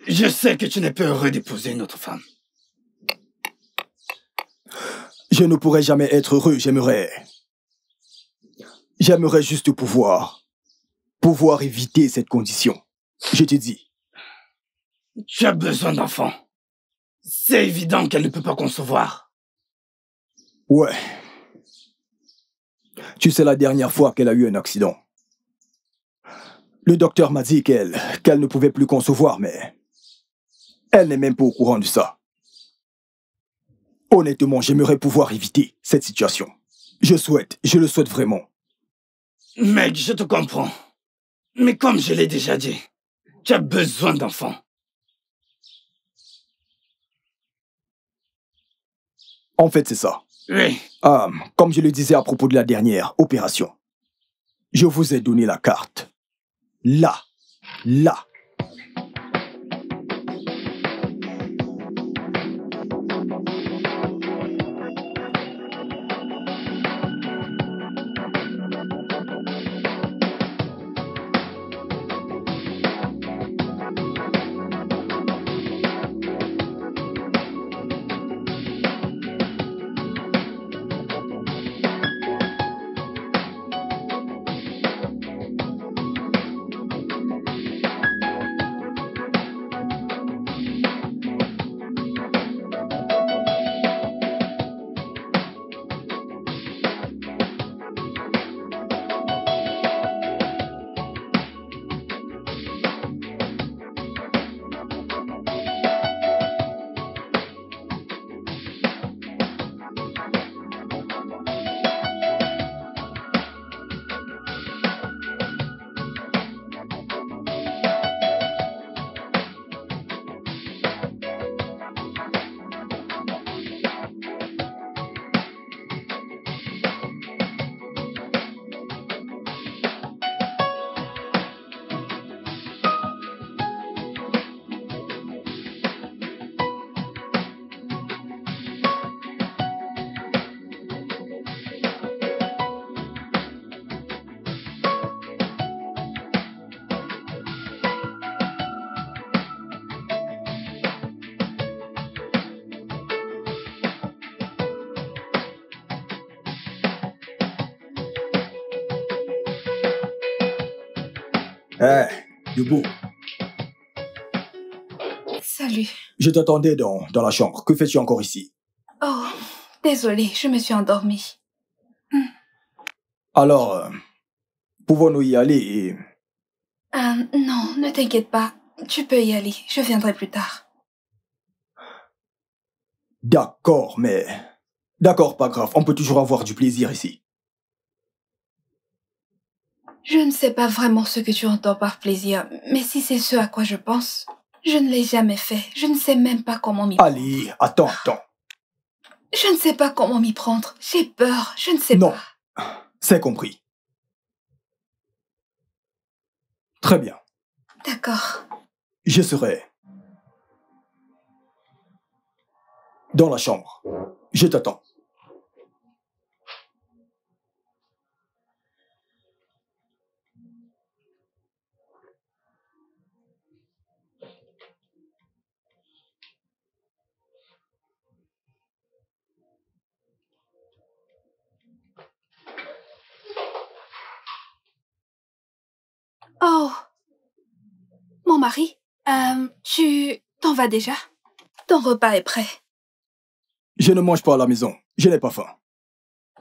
Je sais que tu n'es pas heureux d'épouser une autre femme. Je ne pourrais jamais être heureux, j'aimerais juste pouvoir éviter cette condition. Je te dis. Tu as besoin d'enfants. C'est évident qu'elle ne peut pas concevoir. Ouais. Tu sais, la dernière fois qu'elle a eu un accident, le docteur m'a dit qu'elle ne pouvait plus concevoir, mais elle n'est même pas au courant de ça. Honnêtement, j'aimerais pouvoir éviter cette situation. Je le souhaite vraiment. Mec, je te comprends. Mais comme je l'ai déjà dit, tu as besoin d'enfants. En fait, c'est ça. Oui. Comme je le disais à propos de la dernière opération, je vous ai donné la carte. Là. Debout. Salut. Je t'attendais dans la chambre. Que fais-tu encore ici? Oh, désolée, je me suis endormie. Alors, pouvons-nous y aller et... Non, ne t'inquiète pas. Tu peux y aller. Je viendrai plus tard. D'accord, D'accord, pas grave. On peut toujours avoir du plaisir ici. Je ne sais pas vraiment ce que tu entends par plaisir, mais si c'est ce à quoi je pense, je ne l'ai jamais fait. Je ne sais même pas comment m'y prendre. Allez, attends. Je ne sais pas comment m'y prendre. J'ai peur. Je ne sais pas. Non, c'est compris. Très bien. D'accord. Je serai dans la chambre. Je t'attends. Oh, mon mari, tu t'en vas déjà? Ton repas est prêt. Je ne mange pas à la maison. Je n'ai pas faim.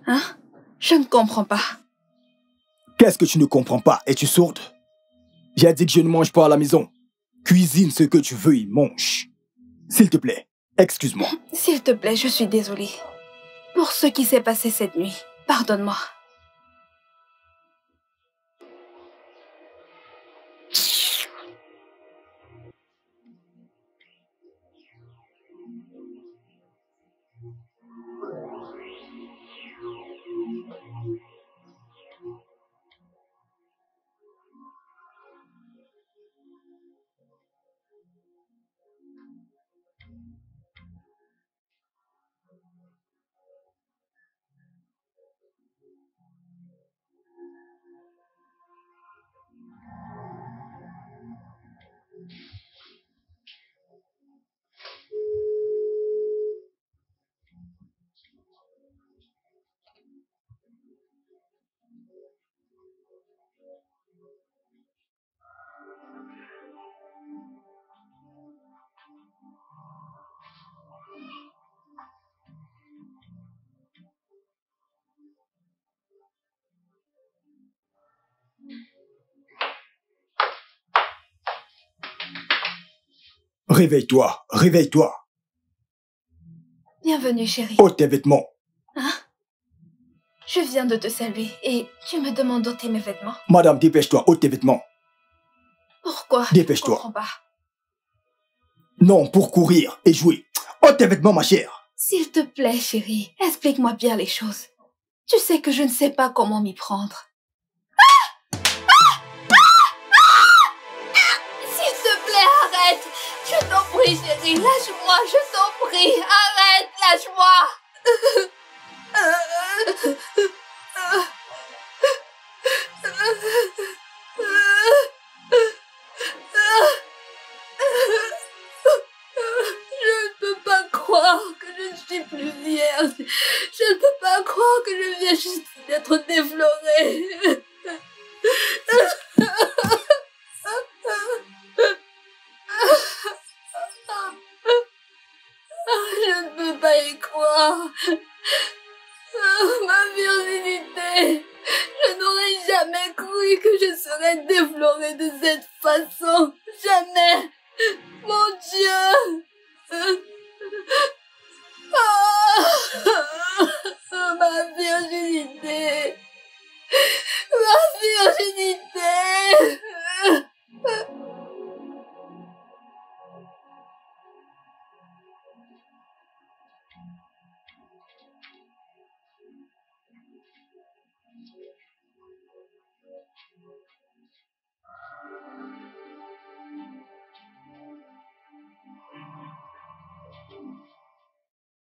Hein? Je ne comprends pas. Qu'est-ce que tu ne comprends pas? Es-tu sourde? J'ai dit que je ne mange pas à la maison. Cuisine ce que tu veux et mange. S'il te plaît, excuse-moi. S'il te plaît, je suis désolée. Pour ce qui s'est passé cette nuit, pardonne-moi. Réveille-toi, réveille-toi. Bienvenue, chérie. Ôte tes vêtements. Hein? Je viens de te saluer et tu me demandes d'ôter mes vêtements. Madame, dépêche-toi, ôte tes vêtements. Pourquoi? Dépêche-toi. Je comprends pas. Non, pour courir et jouer. Ôte tes vêtements, ma chère. S'il te plaît, chérie, explique-moi bien les choses. Tu sais que je ne sais pas comment m'y prendre. S'il te plaît, arrête. Je t'en prie, chérie, lâche-moi, je t'en prie. Arrête, lâche-moi. Je ne peux pas croire que je ne suis plus vierge. Je ne peux pas croire que je viens juste d'être déflorée. Je ne peux pas y croire. Ma virginité. Je n'aurais jamais cru que je serais déflorée de cette façon. Jamais. Mon Dieu. Ma virginité. Ma virginité.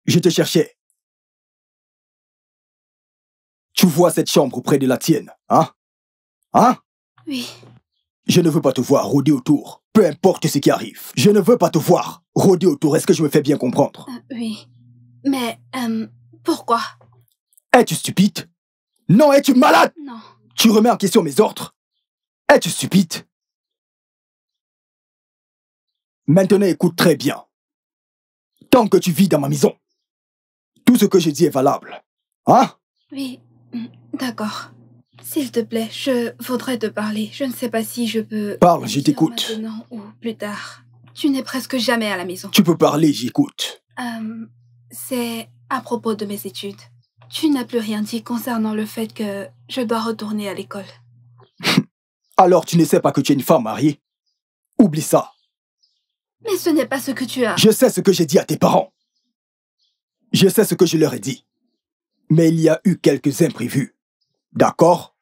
Je te cherchais. Tu vois cette chambre près de la tienne, hein? Hein? Oui. Je ne veux pas te voir rôder autour, peu importe ce qui arrive. Je ne veux pas te voir rôder autour, est-ce que je me fais bien comprendre? Oui. Mais, pourquoi? Es-tu stupide? Non, es-tu malade? Non. Tu remets en question mes ordres? Es-tu stupide? Maintenant, écoute très bien. Tant que tu vis dans ma maison, tout ce que je dis est valable. Hein? Oui, d'accord. S'il te plaît, je voudrais te parler. Je ne sais pas si je peux... Parle, je t'écoute. Maintenant ou plus tard. Tu n'es presque jamais à la maison. Tu peux parler, j'écoute. C'est à propos de mes études. Tu n'as plus rien dit concernant le fait que je dois retourner à l'école. Alors tu ne sais pas que tu es une femme mariée? Oublie ça. Mais ce n'est pas ce que tu as... Je sais ce que j'ai dit à tes parents. Je sais ce que je leur ai dit. Mais il y a eu quelques imprévus. D'accord?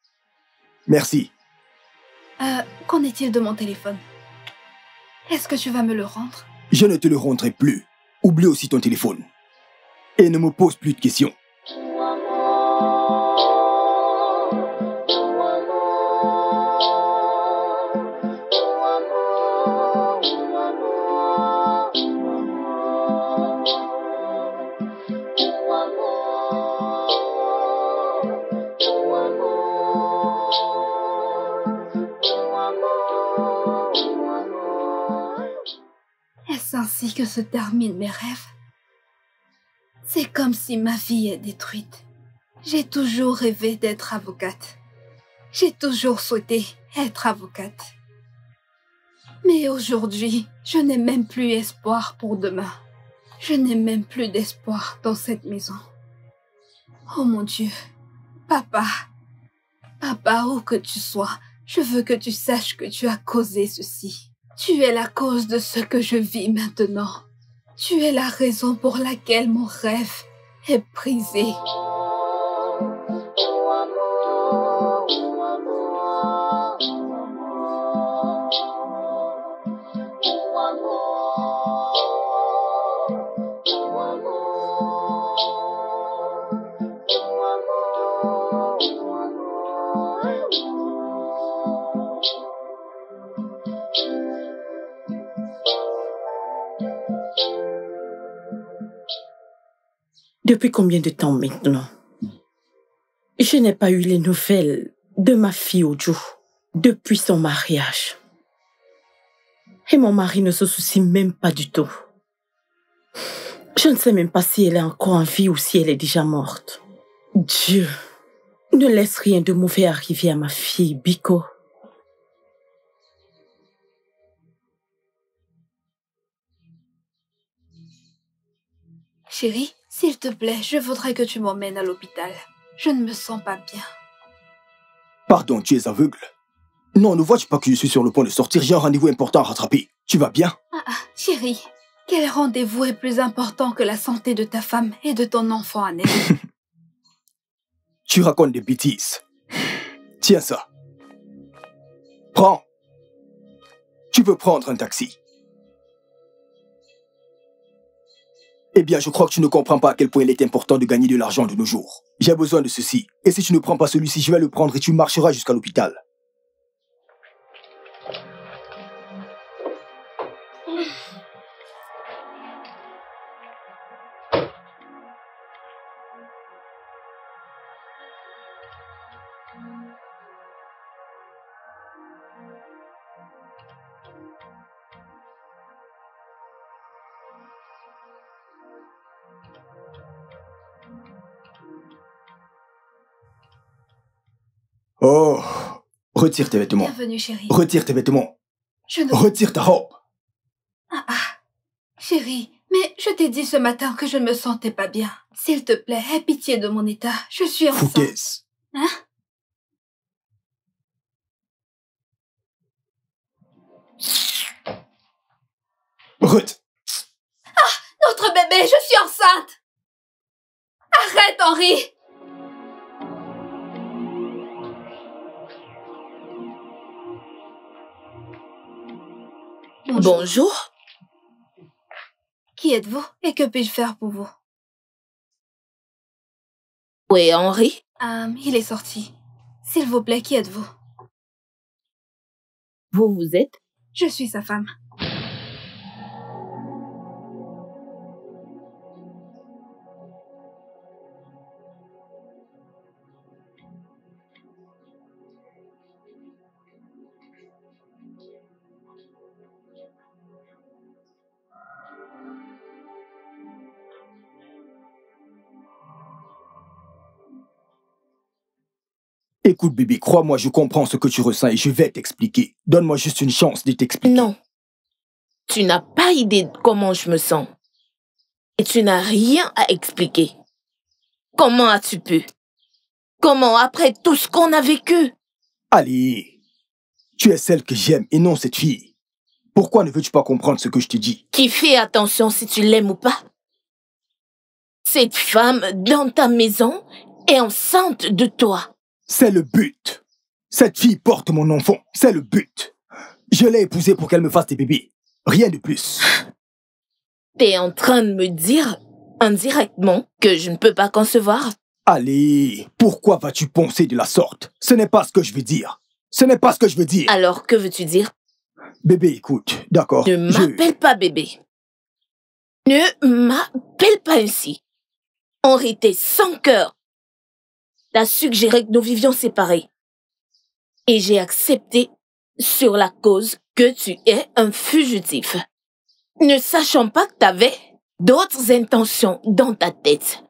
Merci. Qu'en est-il de mon téléphone? Est-ce que tu vas me le rendre? Je ne te le rendrai plus. Oublie aussi ton téléphone. Et ne me pose plus de questions. Est-ce ainsi que se terminent mes rêves? C'est comme si ma vie est détruite. J'ai toujours rêvé d'être avocate. J'ai toujours souhaité être avocate. Mais aujourd'hui, je n'ai même plus espoir pour demain. Je n'ai même plus d'espoir dans cette maison. Oh mon Dieu, papa, papa, où que tu sois, je veux que tu saches que tu as causé ceci. Tu es la cause de ce que je vis maintenant. Tu es la raison pour laquelle mon rêve est brisé. Depuis combien de temps maintenant? Je n'ai pas eu les nouvelles de ma fille Ojo depuis son mariage. Et mon mari ne se soucie même pas du tout. Je ne sais même pas si elle est encore en vie ou si elle est déjà morte. Dieu, ne laisse rien de mauvais arriver à ma fille, Biko. Chérie, s'il te plaît, je voudrais que tu m'emmènes à l'hôpital. Je ne me sens pas bien. Pardon, tu es aveugle? Non, ne vois-tu pas que je suis sur le point de sortir? J'ai un rendez-vous important à rattraper. Tu vas bien? Chérie, quel rendez-vous est plus important que la santé de ta femme et de ton enfant à naître? Tu racontes des bêtises. Tiens ça. Prends. Tu veux prendre un taxi? Eh bien, je crois que tu ne comprends pas à quel point il est important de gagner de l'argent de nos jours. J'ai besoin de ceci. Et si tu ne prends pas celui-ci, je vais le prendre et tu marcheras jusqu'à l'hôpital. Oh, retire tes vêtements. Bienvenue, chérie. Retire tes vêtements. Je ne... Retire ta robe. Chérie, mais je t'ai dit ce matin que je ne me sentais pas bien. S'il te plaît, aie pitié de mon état. Je suis enceinte. Foutaise. Hein? Notre bébé, je suis enceinte! Arrête, Henri! Bonjour. Qui êtes-vous et que puis-je faire pour vous? Où est Henri? Il est sorti. S'il vous plaît, qui êtes-vous? Vous êtes? Je suis sa femme. Écoute, bébé, crois-moi, je comprends ce que tu ressens et je vais t'expliquer. Donne-moi juste une chance de t'expliquer. Non. Tu n'as pas idée de comment je me sens. Et tu n'as rien à expliquer. Comment as-tu pu? Comment, après tout ce qu'on a vécu? Allez, tu es celle que j'aime et non cette fille. Pourquoi ne veux-tu pas comprendre ce que je te dis? Qui fait attention si tu l'aimes ou pas? Cette femme dans ta maison est enceinte de toi. C'est le but. Cette fille porte mon enfant. C'est le but. Je l'ai épousée pour qu'elle me fasse des bébés. Rien de plus. T'es en train de me dire, indirectement, que je ne peux pas concevoir? Allez, pourquoi vas-tu penser de la sorte? Ce n'est pas ce que je veux dire. Ce n'est pas ce que je veux dire. Alors, que veux-tu dire? Bébé, écoute, d'accord. Ne m'appelle pas bébé. Ne m'appelle pas ainsi. Henri, t'es sans cœur. T'as suggéré que nous vivions séparés. Et j'ai accepté sur la cause que tu es un fugitif. Ne sachant pas que t'avais d'autres intentions dans ta tête.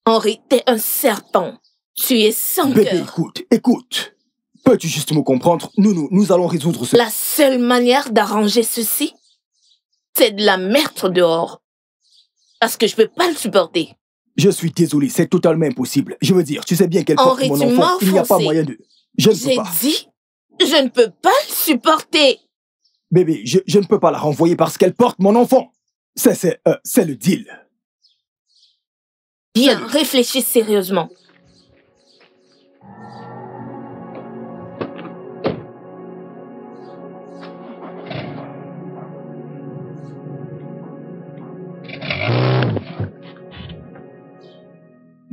Henri, t'es un serpent. Tu es sans cœur. Bébé, écoute. Peux-tu juste me comprendre? Nous allons résoudre cela. La seule manière d'arranger ceci, c'est de la mettre dehors. Parce que je peux pas le supporter. Je suis désolé, c'est totalement impossible. Je veux dire, tu sais bien qu'elle porte Henri, mon tu enfant. Il n'y a pas moyen de... Je ne peux pas. J'ai dit, je ne peux pas le supporter. Bébé, je ne peux pas la renvoyer parce qu'elle porte mon enfant. C'est le deal. Bien, réfléchis sérieusement.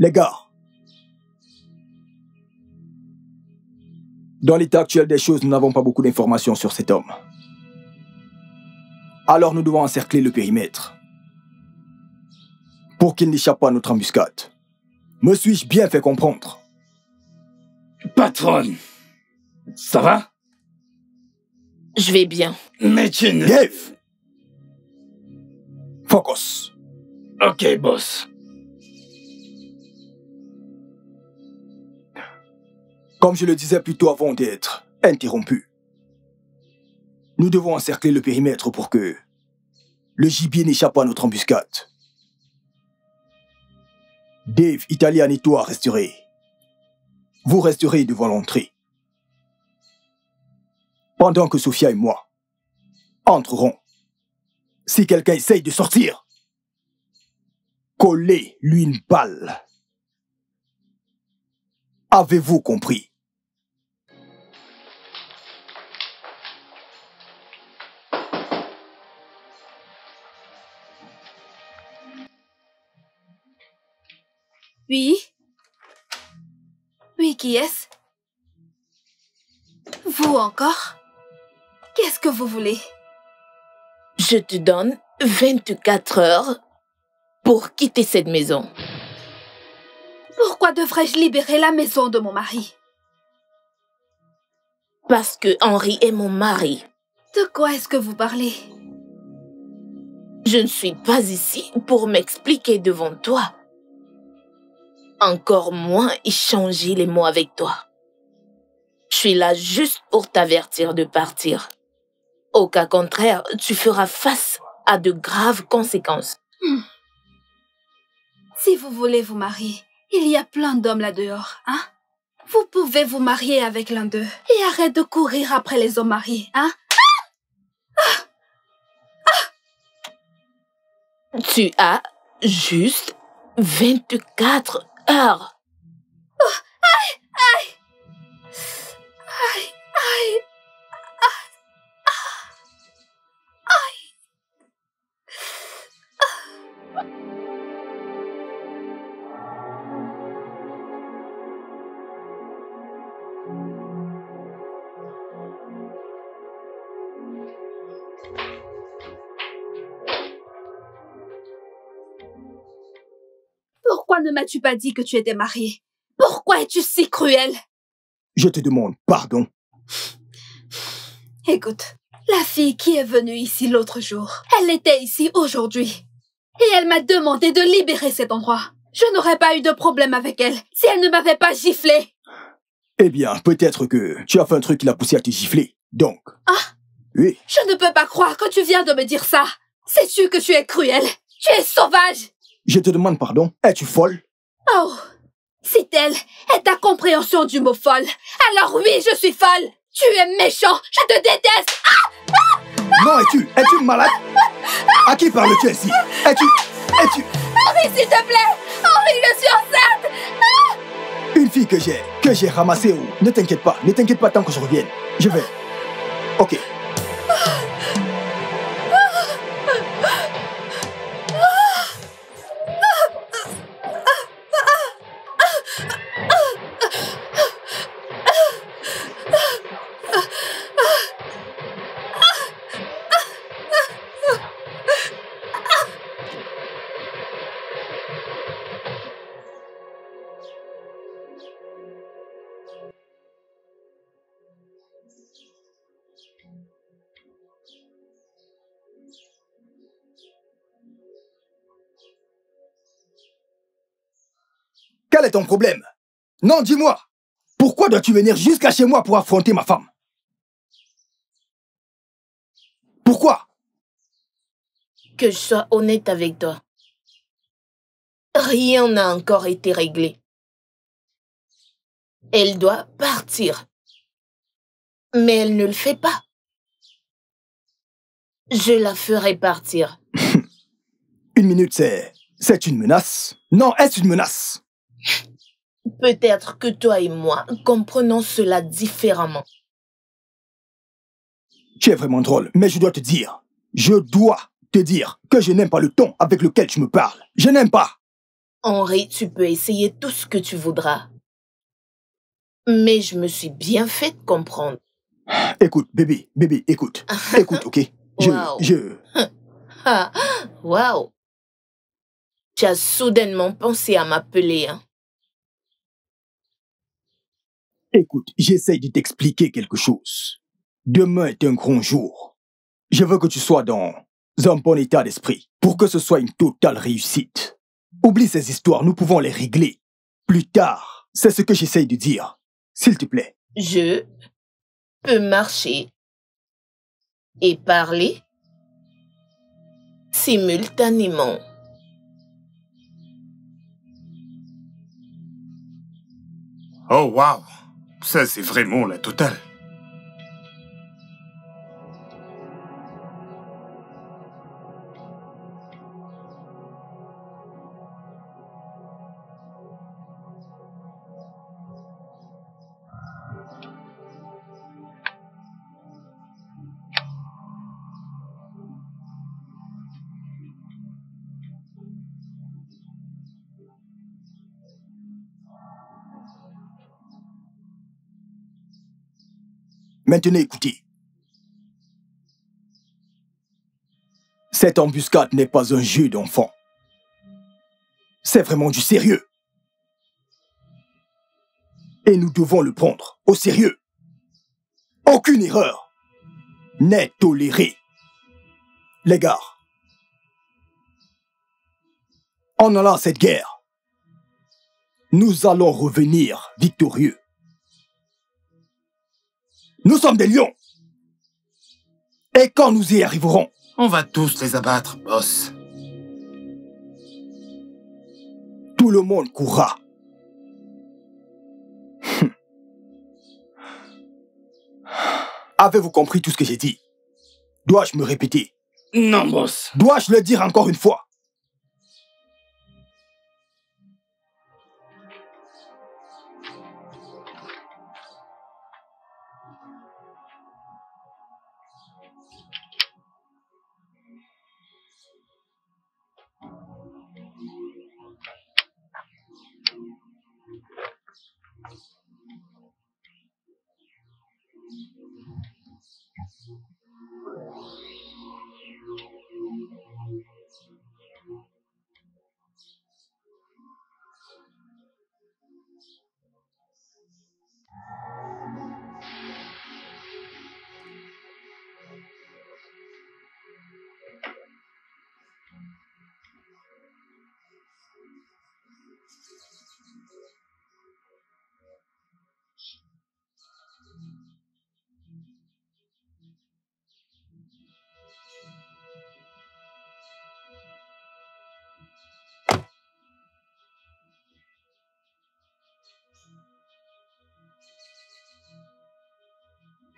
Les gars, dans l'état actuel des choses, nous n'avons pas beaucoup d'informations sur cet homme. Alors nous devons encercler le périmètre pour qu'il n'échappe pas à notre embuscade. Me suis-je bien fait comprendre? Patronne, ça va? Je vais bien. Mais tu ne... Dave! Focus! Ok, boss. Comme je le disais plus tôt avant d'être interrompu, nous devons encercler le périmètre pour que le gibier n'échappe pas à notre embuscade. Dave, Italian et toi resterez. Vous resterez devant l'entrée. Pendant que Sophia et moi entrerons. Si quelqu'un essaye de sortir, collez-lui une balle. Avez-vous compris? Oui? Oui, qui est-ce? Vous encore? Qu'est-ce que vous voulez? Je te donne 24 heures pour quitter cette maison. Pourquoi devrais-je libérer la maison de mon mari? Parce que Henry est mon mari. De quoi est-ce que vous parlez? Je ne suis pas ici pour m'expliquer devant toi. Encore moins échanger les mots avec toi. Je suis là juste pour t'avertir de partir. Au cas contraire, tu feras face à de graves conséquences. Si vous voulez vous marier, il y a plein d'hommes là-dehors, hein? Vous pouvez vous marier avec l'un d'eux et arrête de courir après les hommes mariés, hein? Tu as juste 24 heures. Aïe! Aïe! Aïe! Aïe! Pourquoi ne m'as-tu pas dit que tu étais mariée? Pourquoi es-tu si cruel? Je te demande pardon. Écoute, la fille qui est venue ici l'autre jour, elle était ici aujourd'hui. Et elle m'a demandé de libérer cet endroit. Je n'aurais pas eu de problème avec elle si elle ne m'avait pas giflé. Eh bien, peut-être que tu as fait un truc qui l'a poussé à te gifler. Donc... Ah! Oui. Je ne peux pas croire que tu viens de me dire ça. Sais-tu que tu es cruel? Tu es sauvage! Je te demande pardon. Es-tu folle? Oh! Si telle est ta compréhension du mot folle, alors oui, je suis folle! Tu es méchant! Je te déteste! Non, es-tu malade? À qui parles-tu ainsi? Es-tu... Henry, s'il te plaît! Henry, je suis enceinte! Une fille que j'ai ramassée ou... Ne t'inquiète pas tant que je revienne. Je vais... Ok. Quel est ton problème? Non, dis-moi. Pourquoi dois-tu venir jusqu'à chez moi pour affronter ma femme? Pourquoi? Que je sois honnête avec toi. Rien n'a encore été réglé. Elle doit partir. Mais elle ne le fait pas. Je la ferai partir. Une minute, c'est une menace? Non, est-ce une menace? Peut-être que toi et moi comprenons cela différemment. Tu es vraiment drôle, mais je dois te dire que je n'aime pas le ton avec lequel tu me parles. Je n'aime pas. Henry, tu peux essayer tout ce que tu voudras. Mais je me suis bien fait comprendre. Écoute, bébé, écoute. Écoute, ok? Wow. Tu as soudainement pensé à m'appeler, hein? Écoute, j'essaye de t'expliquer quelque chose. Demain est un grand jour. Je veux que tu sois dans un bon état d'esprit. pour que ce soit une totale réussite. Oublie ces histoires, nous pouvons les régler. Plus tard, c'est ce que j'essaye de dire. S'il te plaît. Je peux marcher et parler simultanément. Oh waouh, ça c'est vraiment la totale. Maintenant, écoutez. Cette embuscade n'est pas un jeu d'enfant. C'est vraiment du sérieux. Et nous devons le prendre au sérieux. Aucune erreur n'est tolérée. Les gars, en allant à cette guerre, nous allons revenir victorieux. Nous sommes des lions. Et quand nous y arriverons, on va tous les abattre, boss. Tout le monde courra. Avez-vous compris tout ce que j'ai dit? Dois-je me répéter? Non, boss. Dois-je le dire encore une fois?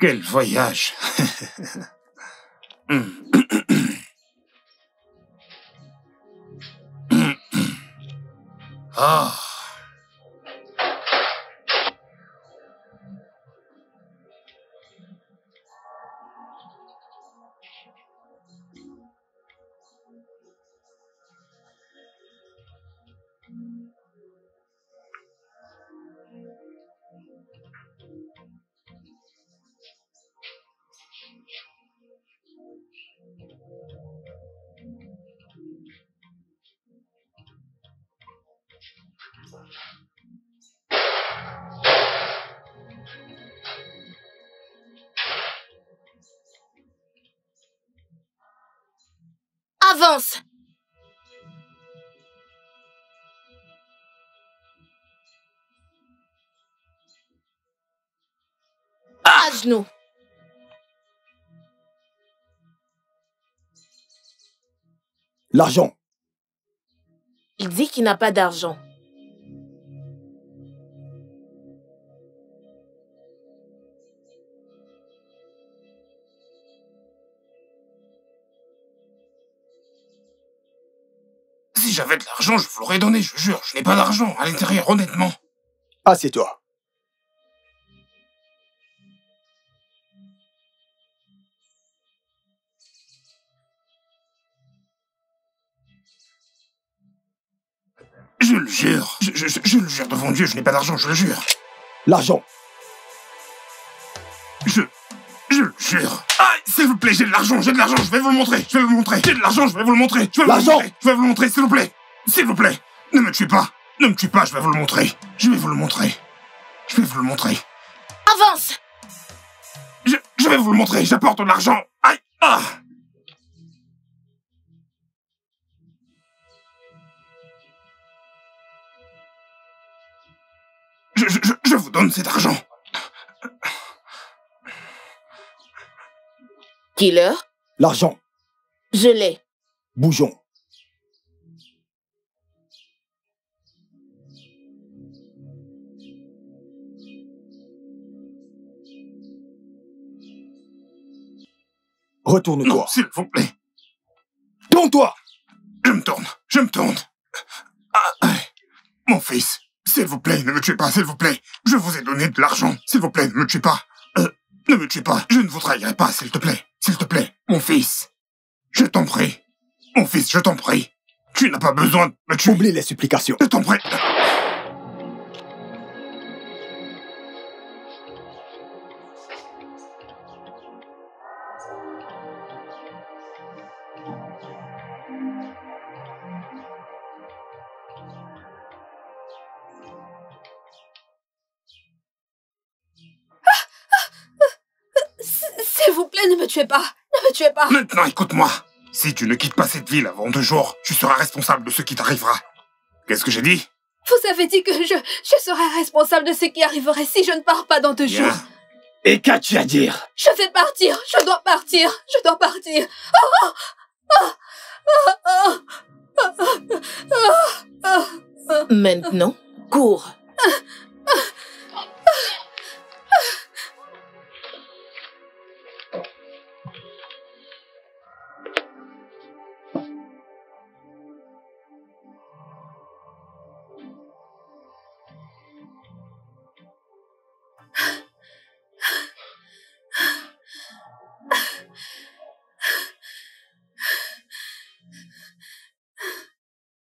Quel voyage. Oh. Avance! À genoux. L'argent. Il dit qu'il n'a pas d'argent. Si j'avais de l'argent, je vous l'aurais donné, je jure. Je n'ai pas d'argent à l'intérieur, honnêtement. Assieds-toi. Je le jure. Je le jure devant Dieu, je n'ai pas d'argent, je le jure. L'argent. Je le jure. Ah, s'il vous plaît, j'ai de l'argent, je vais vous le montrer, je vais vous le montrer. J'ai de l'argent, je vais vous le montrer, je vais vous le montrer. Je vais vous le montrer, s'il vous plaît. S'il vous plaît, ne me tuez pas. Ne me tuez pas, je vais vous le montrer. Je vais vous le montrer. Je vais vous le montrer. Avance! Je vais vous le montrer, j'apporte de l'argent. Aïe, ah. donne cet argent. Killer, L'argent. je l'ai. Bougeons. Non, Retourne-toi. s'il vous plaît. Tourne-toi. Je me tourne. Mon fils, s'il vous plaît, ne me tuez pas, s'il vous plaît. Je vous ai donné de l'argent. S'il vous plaît, ne me tuez pas. Ne me tuez pas. Je ne vous trahirai pas, s'il te plaît. S'il te plaît, mon fils. Je t'en prie. Mon fils, je t'en prie. Tu n'as pas besoin de me tuer. Oublie les supplications. Je t'en prie. S'il vous plaît, ne me tuez pas. Ne me tuez pas. Maintenant, écoute-moi. Si tu ne quittes pas cette ville avant 2 jours, tu seras responsable de ce qui t'arrivera. Qu'est-ce que j'ai dit? Vous avez dit que je serais responsable de ce qui arriverait si je ne pars pas dans 2 Bien. jours. Et qu'as-tu à dire? Je vais partir. Je dois partir. Je dois partir. Maintenant, cours.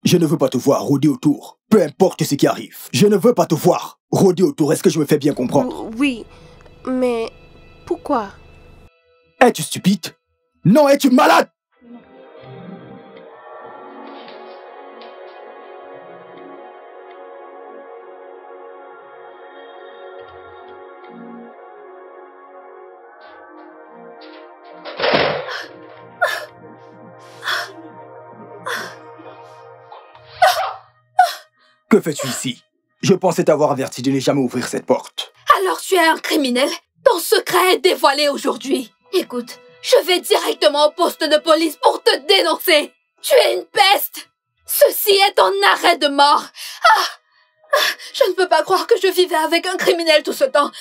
Je ne veux pas te voir rôder autour. Peu importe ce qui arrive. Je ne veux pas te voir rôder autour. Est-ce que je me fais bien comprendre? Oui, mais pourquoi? Es-tu stupide? Non, es-tu malade? Que fais-tu ici? Je pensais t'avoir averti de ne jamais ouvrir cette porte. Alors tu es un criminel? Ton secret est dévoilé aujourd'hui. Écoute, je vais directement au poste de police pour te dénoncer. Tu es une peste. Ceci est ton arrêt de mort. Je ne peux pas croire que je vivais avec un criminel tout ce temps.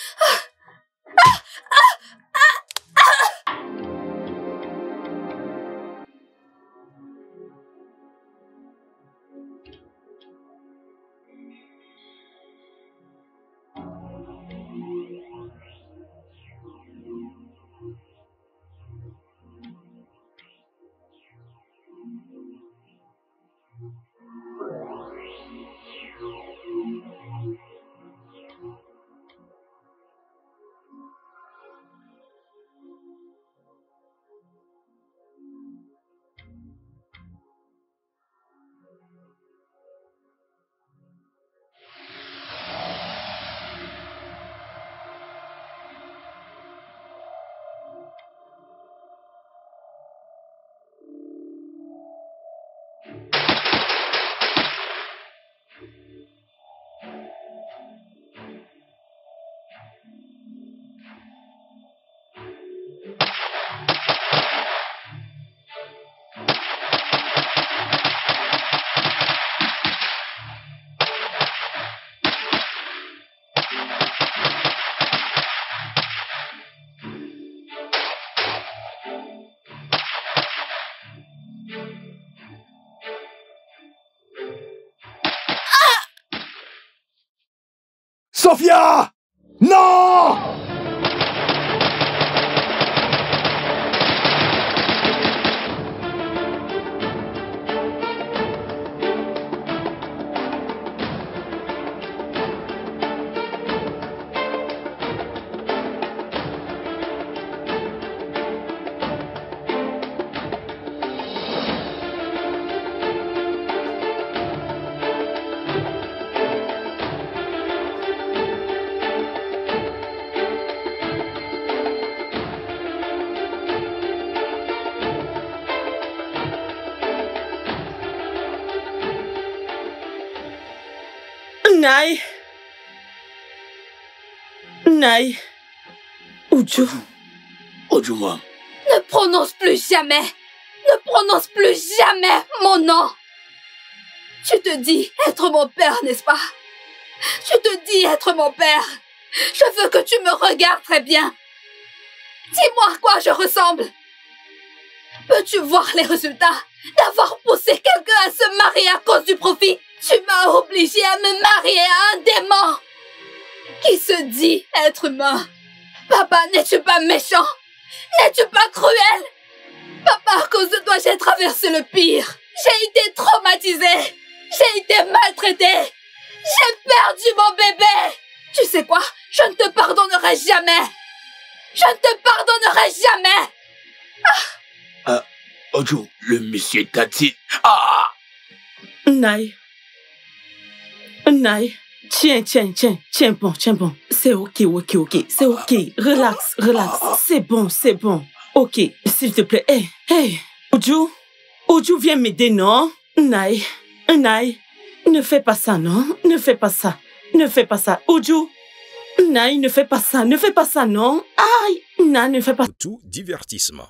Sophia! Non! Naï, Naï. Oudjou. Oudjou, maman. Ne prononce plus jamais. Ne prononce plus jamais mon nom. Tu te dis être mon père, n'est-ce pas? Tu te dis être mon père. Je veux que tu me regardes très bien. Dis-moi à quoi je ressemble. Peux-tu voir les résultats d'avoir poussé quelqu'un à se marier à cause du profit? Tu m'as obligé à me marier à un démon qui se dit être humain. Papa, n'es-tu pas méchant? N'es-tu pas cruel? Papa, à cause de toi, j'ai traversé le pire. J'ai été traumatisée. J'ai été maltraitée. J'ai perdu mon bébé. Tu sais quoi? Je ne te pardonnerai jamais. Je ne te pardonnerai jamais. Oudjou, le monsieur t'a dit... Ah! Naï. Naï. Tiens bon. C'est ok. C'est ok. Relax. C'est bon. Ok, s'il te plaît. Hey. Oudjou, viens m'aider, non? Naï. Ne fais pas ça, non? Ne fais pas ça. Oudjou. Naï, ne fais pas ça, non? Aïe. Naï, ne fais pas ça. Tout divertissement.